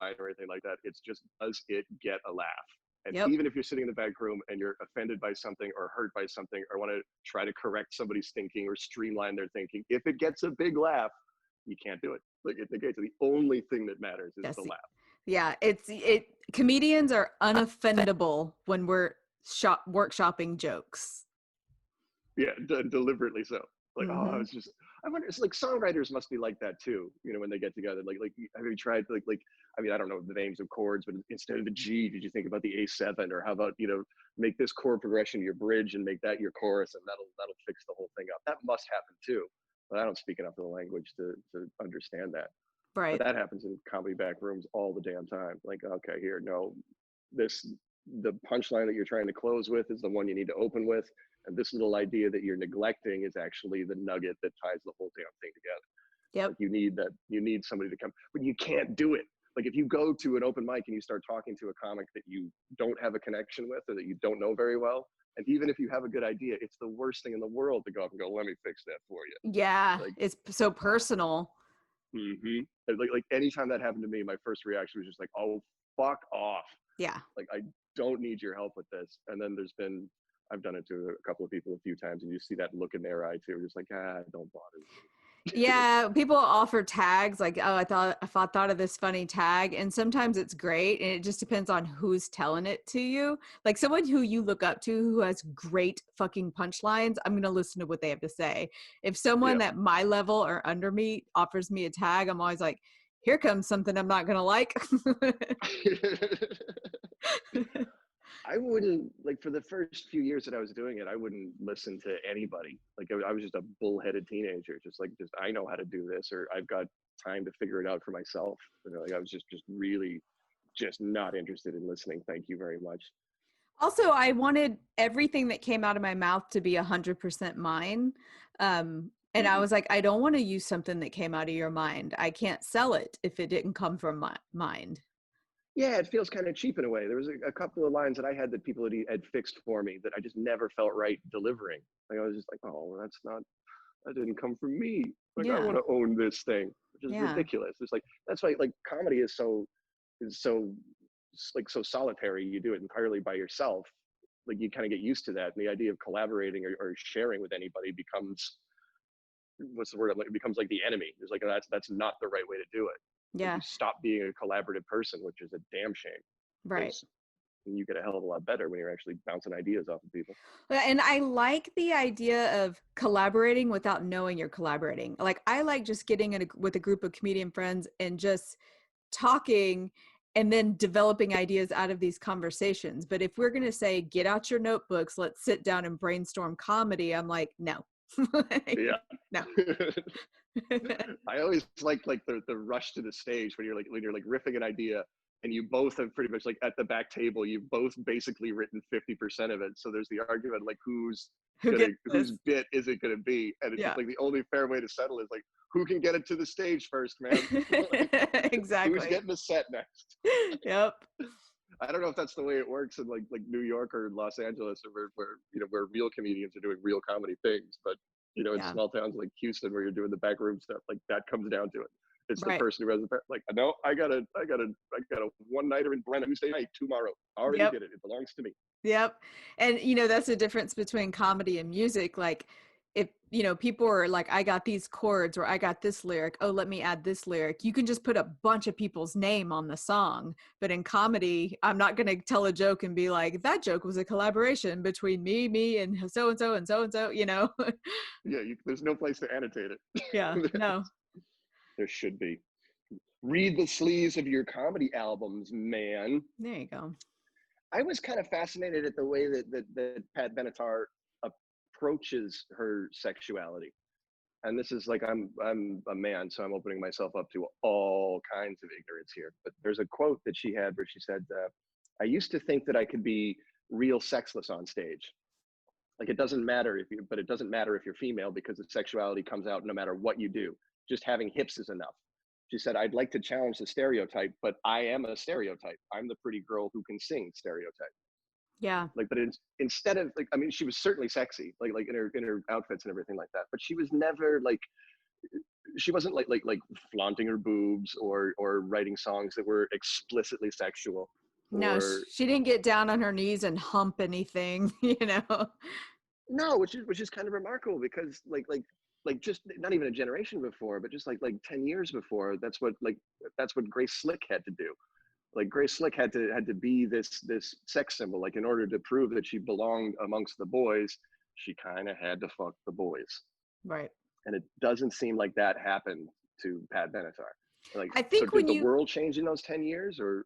or anything like that. It's just, does it get a laugh? And Yep. even if you're sitting in the back room and you're offended by something or hurt by something or want to try to correct somebody's thinking or streamline their thinking, if it gets a big laugh, you can't do it. Like the only thing that matters is the laugh. Yeah, comedians are unoffendable when we're workshopping jokes. Yeah, deliberately so. Like, oh, it's just, I wonder, it's like songwriters must be like that too, you know, when they get together. Like have you tried like I mean, I don't know the names of chords, but instead of the G, did you think about the A7? Or how about, you know, make this chord progression your bridge and make that your chorus, and that'll fix the whole thing up. That must happen too. But I don't speak enough of the language to understand that. Right. But that happens in comedy back rooms all the damn time. Like, okay, here, no, the punchline that you're trying to close with is the one you need to open with. And this little idea that you're neglecting is actually the nugget that ties the whole damn thing together. Yep. Like you need somebody to come, but you can't do it. Like if you go to an open mic and you start talking to a comic that you don't have a connection with or that you don't know very well, and even if you have a good idea, it's the worst thing in the world to go up and go, let me fix that for you. Yeah, like, it's so personal. Like anytime that happened to me, my first reaction was just like, oh, fuck off. Yeah. Like, I don't need your help with this. And then I've done it to a couple of people a few times, and you see that look in their eye too. Just like, don't bother me. Yeah, people offer tags like, oh, I thought of this funny tag, and sometimes it's great, and it just depends on who's telling it to you. Like someone who you look up to who has great fucking punchlines, I'm gonna listen to what they have to say. If someone at my level or under me offers me a tag, I'm always like, here comes something I'm not gonna like. I wouldn't, like, for the first few years that I was doing it, I wouldn't listen to anybody. Like I was just a bullheaded teenager, just I know how to do this, or I've got time to figure it out for myself. You know, like I was just really just not interested in listening. Thank you very much. Also, I wanted everything that came out of my mouth to be 100% mine. And I was like, I don't want to use something that came out of your mind. I can't sell it if it didn't come from my mind. Yeah, it feels kind of cheap in a way. There was a couple of lines that I had that people had fixed for me that I just never felt right delivering. Like I was just like, oh, that didn't come from me. Like I want to own this thing, which is ridiculous. It's like, that's why like comedy is so like so solitary. You do it entirely by yourself. Like you kind of get used to that. And the idea of collaborating or sharing with anybody becomes, what's the word? It becomes like the enemy. It's like, that's not the right way to do it. Yeah. You stop being a collaborative person, which is a damn shame. Right. You get a hell of a lot better when you're actually bouncing ideas off of people. And I like the idea of collaborating without knowing you're collaborating. Like I like just getting with a group of comedian friends and just talking and then developing ideas out of these conversations. But if we're going to say, get out your notebooks, let's sit down and brainstorm comedy, I'm like, no. Yeah. No. I always like the rush to the stage when you're riffing an idea and you both have pretty much like at the back table, you've both basically written 50% of it. So there's the argument like whose bit is it going to be? And it's just like the only fair way to settle is like, who can get it to the stage first, man? Exactly. Who's getting the set next? Yep. I don't know if that's the way it works in like New York or Los Angeles, or where real comedians are doing real comedy things. But you know, in small towns like Houston, where you're doing the backroom stuff, like that comes down to it. It's the person who has like, no, I got a one-nighter in Brenda Tuesday night tomorrow. I already did it. It belongs to me. Yep. And you know, that's the difference between comedy and music. Like if, you know, people are like, I got these chords or I got this lyric. Oh, let me add this lyric. You can just put a bunch of people's name on the song. But in comedy, I'm not going to tell a joke and be like, that joke was a collaboration between me and so-and-so and so-and-so, you know? Yeah. There's no place to annotate it. Yeah. No. There should be. Read the sleeves of your comedy albums, man. There you go. I was kind of fascinated at the way that Pat Benatar approaches her sexuality. And this is like, I'm a man, so I'm opening myself up to all kinds of ignorance here. But there's a quote that she had where she said, I used to think that I could be real sexless on stage. Like it doesn't matter if you're female because the sexuality comes out no matter what you do. just having hips is enough. She said, I'd like to challenge the stereotype, but I am a stereotype. I'm the pretty girl who can sing stereotype. Yeah. Like, but instead of like, I mean, she was certainly sexy, like in her outfits and everything like that. But she was never like, she wasn't like flaunting her boobs or writing songs that were explicitly sexual. No, Or she didn't get down on her knees and hump anything, you know. no, which is kind of remarkable because like just not even a generation before, but just like 10 years before, that's what Grace Slick had to do. Like Grace Slick had to be this sex symbol. Like in order to prove that she belonged amongst the boys, she kind of had to fuck the boys. Right. And it doesn't seem like that happened to Pat Benatar. Like, I so think did when the you world change in those 10 years or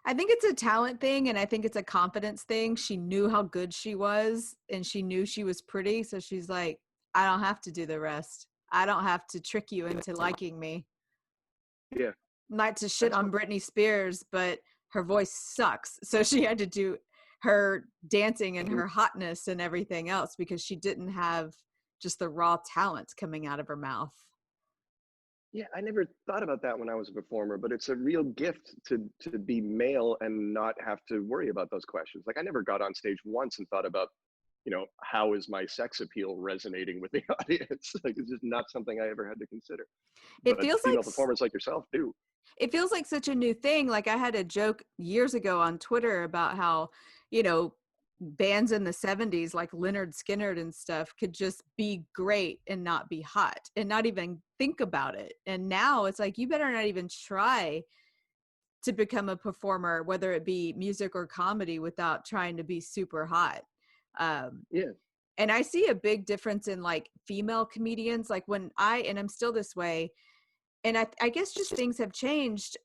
I think it's a talent thing and I think it's a confidence thing. She knew how good she was and she knew she was pretty. So she's like, I don't have to do the rest. I don't have to trick you into liking me. yeah, Not to shit that's on what, Britney Spears, but her voice sucks. So she had to do her dancing and her hotness and everything else because she didn't have just the raw talent coming out of her mouth. yeah, I never thought about that when I was a performer, but it's a real gift to be male and not have to worry about those questions. Like I never got on stage once and thought about, how is my sex appeal resonating with the audience? Like it's just not something I ever had to consider. It But feels like female performers like yourself do. it feels like such a new thing. Like I had a joke years ago on Twitter about how, you know, bands in the 70s like Leonard Skinner and stuff could just be great and not be hot and not even think about it. And now it's like you better not even try to become a performer, whether it be music or comedy, without trying to be super hot. Um, Yeah. and I see a big difference in like female comedians. Like and I'm still this way, and I guess just things have changed.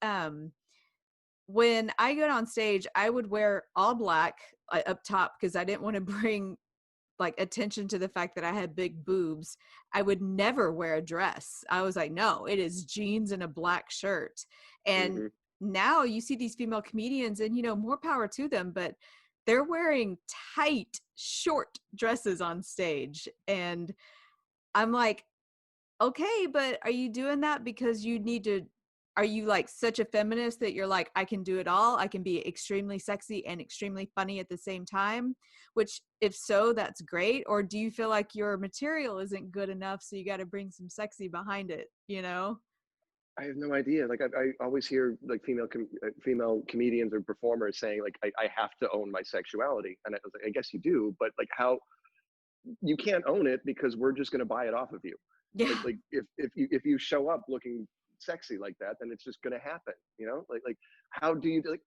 When I get on stage, I would wear all black up top because I didn't want to bring like attention to the fact that I had big boobs. I would never wear a dress. I was like, no, it is jeans and a black shirt. And Hmm. now you see these female comedians and, more power to them, but they're wearing tight, short dresses on stage. And I'm like, okay, but are you doing that because are you like such a feminist that you're like, I can do it all? I can be extremely sexy and extremely funny at the same time? Which, if so, that's great. Or do you feel like your material isn't good enough, so you got to bring some sexy behind it, I have no idea. Like I always hear like female comedians or performers saying like I have to own my sexuality, and I was like, I guess you do, but like how you can't own it because we're just going to buy it off of you. Like Yeah. like if you show up looking sexy like that, then it's just going to happen. Like how do you like?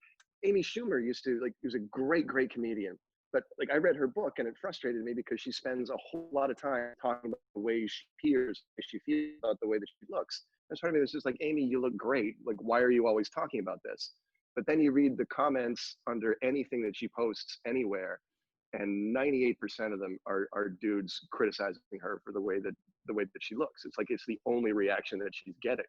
Amy Schumer used to like was a great comedian, but like I read her book and it frustrated me because she spends a whole lot of time talking about the way she appears, she feels about the way that she looks. That's part of me that's just like, Amy, you look great. Like, why are you always talking about this? But then you read the comments under anything that she posts anywhere, and 98% of them are dudes criticizing her for the way that she looks. It's like it's the only reaction that she's getting.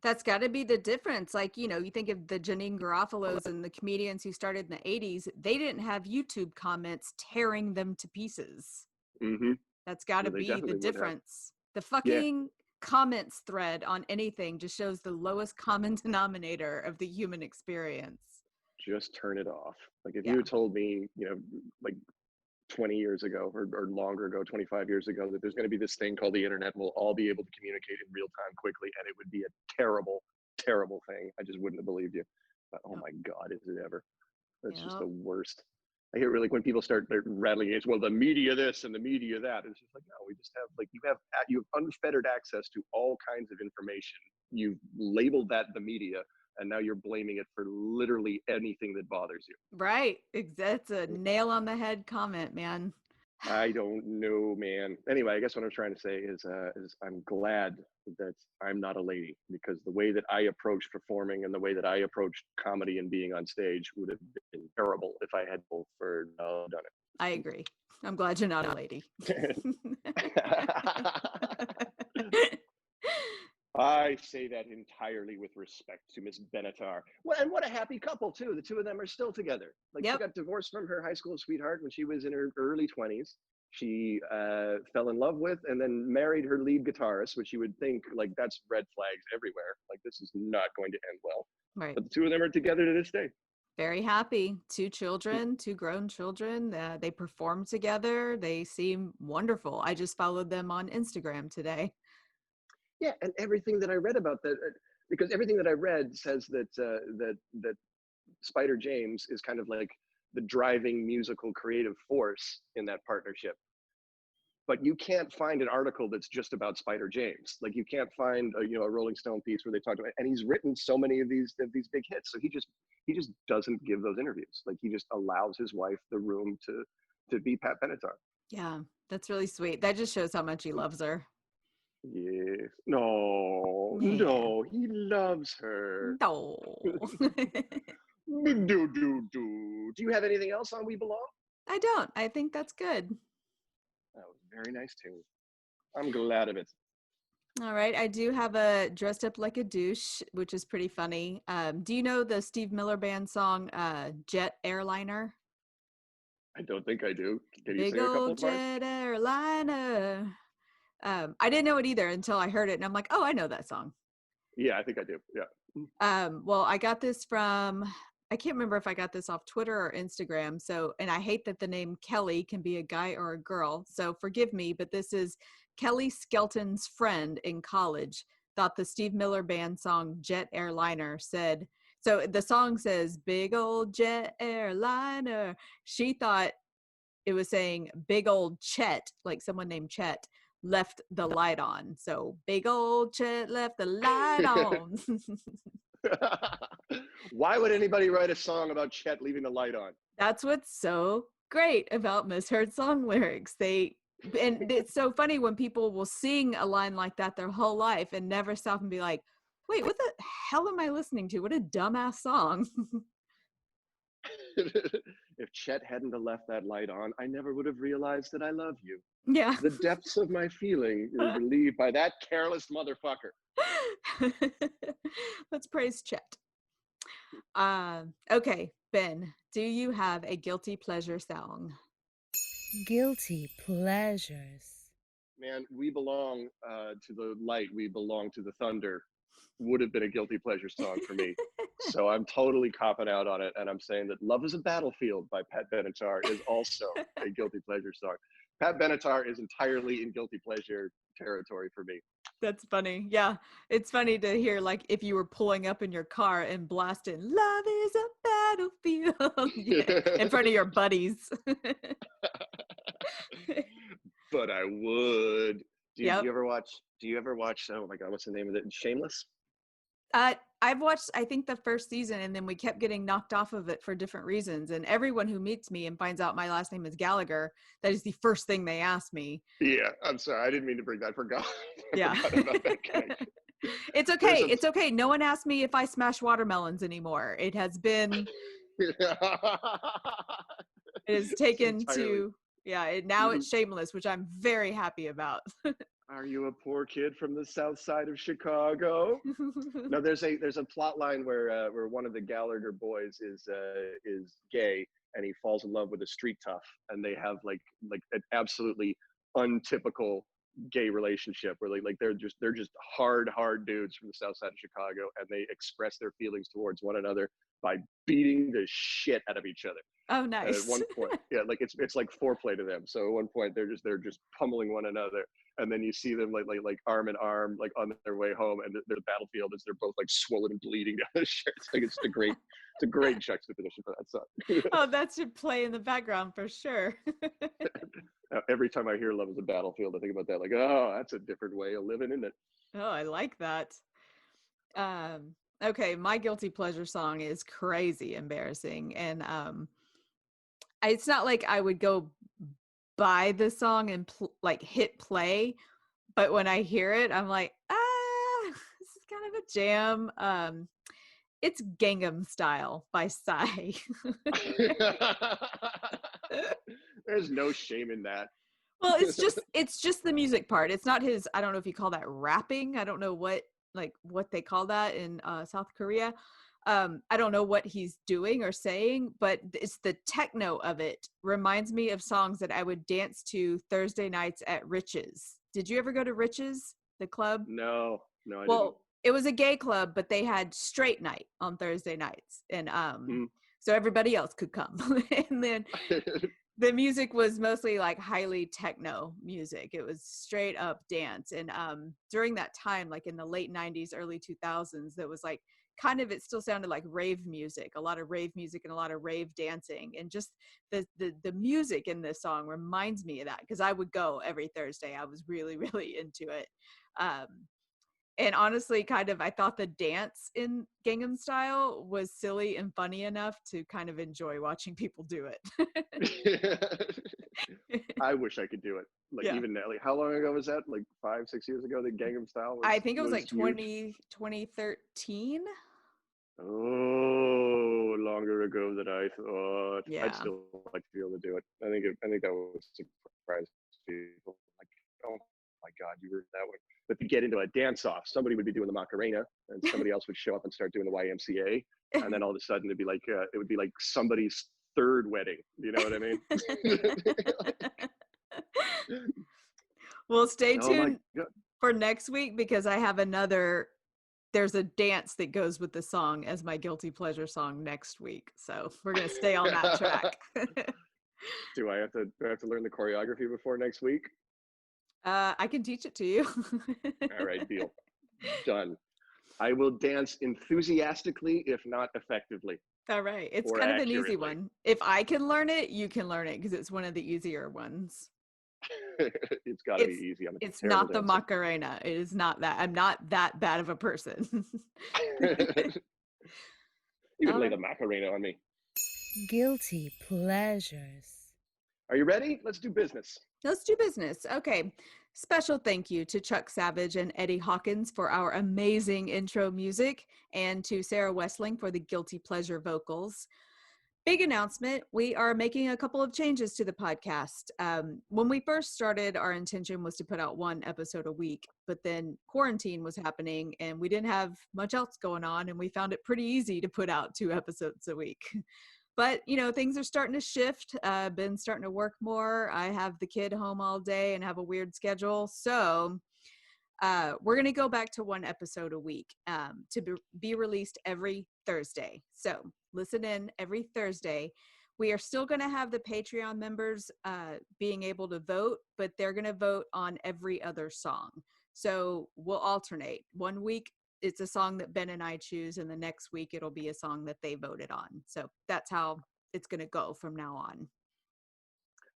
That's got to be the difference. Like, you think of the Janine Garofalos and the comedians who started in the 80s, they didn't have YouTube comments tearing them to pieces. Mm-hmm. That's got to No, they be the definitely would have. difference. The Yeah, fucking comments thread on anything just shows the lowest common denominator of the human experience. just turn it off. Like if you Yeah. had told me, like 20 years ago or longer ago, 25 years ago, that there's going to be this thing called the internet and we'll all be able to communicate in real time quickly, and it would be a terrible, terrible thing, I just wouldn't have believed you. But oh Yep. my God, is it ever? That's just Yep. the worst. I hear really when people start rattling it, well, the media this and the media that. It's just like, no, we just have like you have unfettered access to all kinds of information. You've labeled that the media, and now you're blaming it for literally anything that bothers you. Right. That's a nail on the head comment, man. I don't know, man. Anyway, I guess what I'm trying to say is I'm glad that I'm not a lady, because the way that I approached performing and the way that I approached comedy and being on stage would have been terrible if I had done I agree. I'm glad you're not a lady. it. I say that entirely with respect to Miss Benatar. Well, and what a happy couple too. The two of them are still together. Like she Yep. got divorced from her high school sweetheart when she was in her early 20s. she fell in love with and then married her lead guitarist, which you would think like that's red flags everywhere. Like this is not going to end well. Right. But the two of them are together to this day. Very happy. 2 children, 2 grown children. They perform together. They seem wonderful. I just followed them on Instagram today. Yeah, and everything that I read about that, because everything that I read says that that Spider James is kind of like the driving musical creative force in that partnership. But you can't find an article that's just about Spider James. Like you can't find a Rolling Stone piece where they talk about it. And he's written so many of these big hits. So he just doesn't give those interviews. Like he just allows his wife the room to be Pat Benatar. Yeah, that's really sweet. That just shows how much he loves her. Yeah. No, Yeah. no, he loves her. No. Do you have anything else on We Belong? I don't. I think that's good. That was very nice too. I'm glad of it. All right. I do have a Dressed Up Like a Douche, which is pretty funny. Do you know the Steve Miller Band song, Jet Airliner? I don't think I do. Can you Big sing a couple old of parts? jet airliner. I didn't know it either until I heard it, and I'm like, oh, I know that song. Yeah, I think I do. Yeah. Well, I got this from, I can't remember if I got this off Twitter or Instagram. So, and I hate that the name Kelly can be a guy or a girl. So forgive me, but this is Kelly Skelton's friend in college thought the Steve Miller Band song Jet Airliner said, so the song says, big old jet airliner. She thought it was saying big old Chet, like someone named Chet, left the light on. So big old Chet left the light on. Why would anybody write a song about Chet leaving the light on? That's what's so great about misheard song lyrics. And it's so funny when people will sing a line like that their whole life and never stop and be like, wait, what the hell am I listening to? What a dumbass song. If Chet hadn't have left that light on, I never would have realized that I love you. Yeah. The depths of my feeling is relieved by that careless motherfucker. Let's praise Chet. Okay, Ben, do you have a guilty pleasure song? Guilty pleasures. Man, We Belong to the Light, We Belong to the Thunder would have been a guilty pleasure song for me. So I'm totally copping out on it. And I'm saying that Love is a Battlefield by Pat Benatar is also a guilty pleasure song. Pat Benatar is entirely in guilty pleasure territory for me. That's funny. Yeah. It's funny to hear, like, if you were pulling up in your car and blasting Love is a Battlefield in front of your buddies. But I would. Do you Yep. ever watch, oh my God, what's the name of it? Shameless? I've watched, I think, the first season, and then we kept getting knocked off of it for different reasons. And everyone who meets me and finds out my last name is Gallagher, that is the first thing they ask me. Yeah, I'm sorry. I didn't mean to bring that. I forgot. Yeah. Forgot about that connection. It's okay. It's okay. No one asked me if I smash watermelons anymore. It has been, it is taken to, yeah, now it's Shameless, which I'm very happy about. Are you a poor kid from the south side of Chicago? No, there's a plot line where one of the Gallagher boys is gay and he falls in love with a street tough, and they have like an absolutely untypical gay relationship where they're just hard dudes from the south side of Chicago, and they express their feelings towards one another by beating the shit out of each other. Oh, nice. At one point, yeah, like it's like foreplay to them. So at one point they're just pummeling one another, and then you see them like arm in arm, like on their way home, and the battlefield is they're both like swollen and bleeding down the shirt. It's like it's a great juxtaposition for that song. Oh, that should play in the background for sure. Every time I hear "Love is a Battlefield," I think about that. Like, oh, that's a different way of living, isn't it? Oh, I like that. Okay, my guilty pleasure song is crazy embarrassing, and it's not like I would go buy the song and like hit play, but when I hear it, I'm like, this is kind of a jam. It's Gangnam Style by Psy. There's no shame in that. Well, it's just the music part. It's not his, I don't know if you call that rapping. I don't know what they call that in South Korea. I don't know what he's doing or saying, but it's the techno of it reminds me of songs that I would dance to Thursday nights at Rich's. Did you ever go to Rich's, the club? No, I didn't. Well, it was a gay club, but they had straight night on Thursday nights, and so everybody else could come. And then the music was mostly like highly techno music. It was straight up dance. And during that time, like in the late 90s, early 2000s, that was like kind of, it still sounded like rave music, a lot of rave music and a lot of rave dancing. And just the music in this song reminds me of that, because I would go every Thursday. I was really, really into it. And honestly, kind of, I thought the dance in Gangnam Style was silly and funny enough to kind of enjoy watching people do it. I wish I could do it. Like, even now, like, how long ago was that? Like 5-6 years ago, the Gangnam Style was, I think it was like huge. 2013. Oh, longer ago than I thought. Yeah. I'd still like to be able to do it. I think that would surprise people. Like, oh my God, you were that one. But to get into a dance-off, somebody would be doing the Macarena, and somebody else would show up and start doing the YMCA, and then all of a sudden it would be like somebody's third wedding. You know what I mean? Well, stay tuned for next week, because I have there's a dance that goes with the song as my guilty pleasure song next week. So we're going to stay on that track. Do I have to learn the choreography before next week? I can teach it to you. All right, deal. Done. I will dance enthusiastically, if not effectively. All right. It's kind of an easy one. If I can learn it, you can learn it, because it's one of the easier ones. It's got to be easy. It's not the Macarena. It is not that. I'm not that bad of a person. You can lay the Macarena on me. Guilty pleasures. Are you ready? Let's do business. Let's do business. Okay. Special thank you to Chuck Savage and Eddie Hawkins for our amazing intro music, and to Sara Wessling for the guilty pleasure vocals. Big announcement. We are making a couple of changes to the podcast. When we first started, our intention was to put out one episode a week, but then quarantine was happening and we didn't have much else going on, and we found it pretty easy to put out 2 episodes a week. But, things are starting to shift. Been starting to work more. I have the kid home all day and have a weird schedule. So we're going to go back to 1 episode a week to be released every Thursday. So listen in every Thursday. We are still going to have the Patreon members being able to vote, but they're going to vote on every other song. So we'll alternate. 1 week, it's a song that Ben and I choose, and the next week it'll be a song that they voted on. So that's how it's going to go from now on.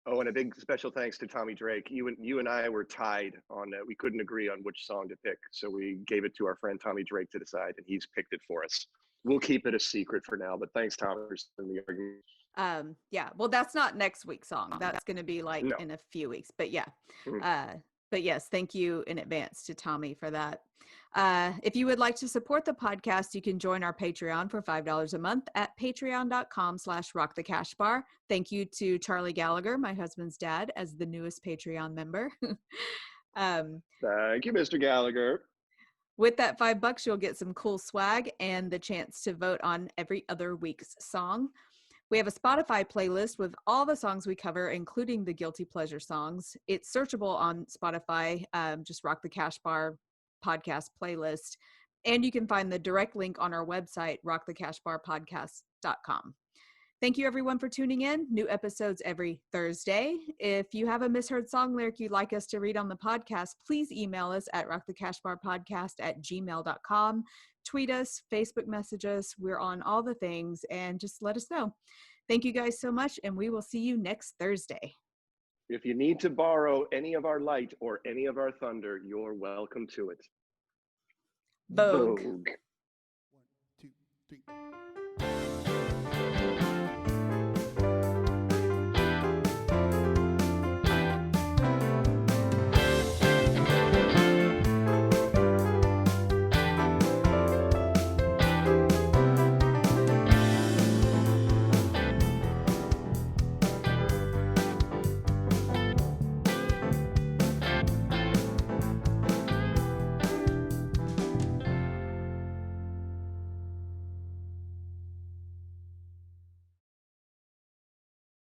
Oh, and a big special thanks to Tommy Drake. You and I were tied on we couldn't agree on which song to pick, so we gave it to our friend Tommy Drake to decide, and he's picked it for us. We'll keep it a secret for now, but thanks, Tommy, for the argument. Yeah, well, that's not next week's song. That's going to be in a few weeks. But yeah, but yes, thank you in advance to Tommy for that. If you would like to support the podcast, you can join our Patreon for $5 a month at patreon.com/rockthecashbar. Thank you to Charlie Gallagher, my husband's dad, as the newest Patreon member. Thank you, Mr. Gallagher. With that $5, you'll get some cool swag and the chance to vote on every other week's song. We have a Spotify playlist with all the songs we cover, including the guilty pleasure songs. It's searchable on Spotify, just Rock the Cash Bar podcast playlist. And you can find the direct link on our website, rockthecashbarpodcast.com. Thank you, everyone, for tuning in. New episodes every Thursday. If you have a misheard song lyric you'd like us to read on the podcast, please email us at rockthecashbarpodcast@gmail.com. Tweet us, Facebook message us. We're on all the things, and just let us know. Thank you guys so much, and we will see you next Thursday. If you need to borrow any of our light or any of our thunder, you're welcome to it. Vogue. 1, 2, 3.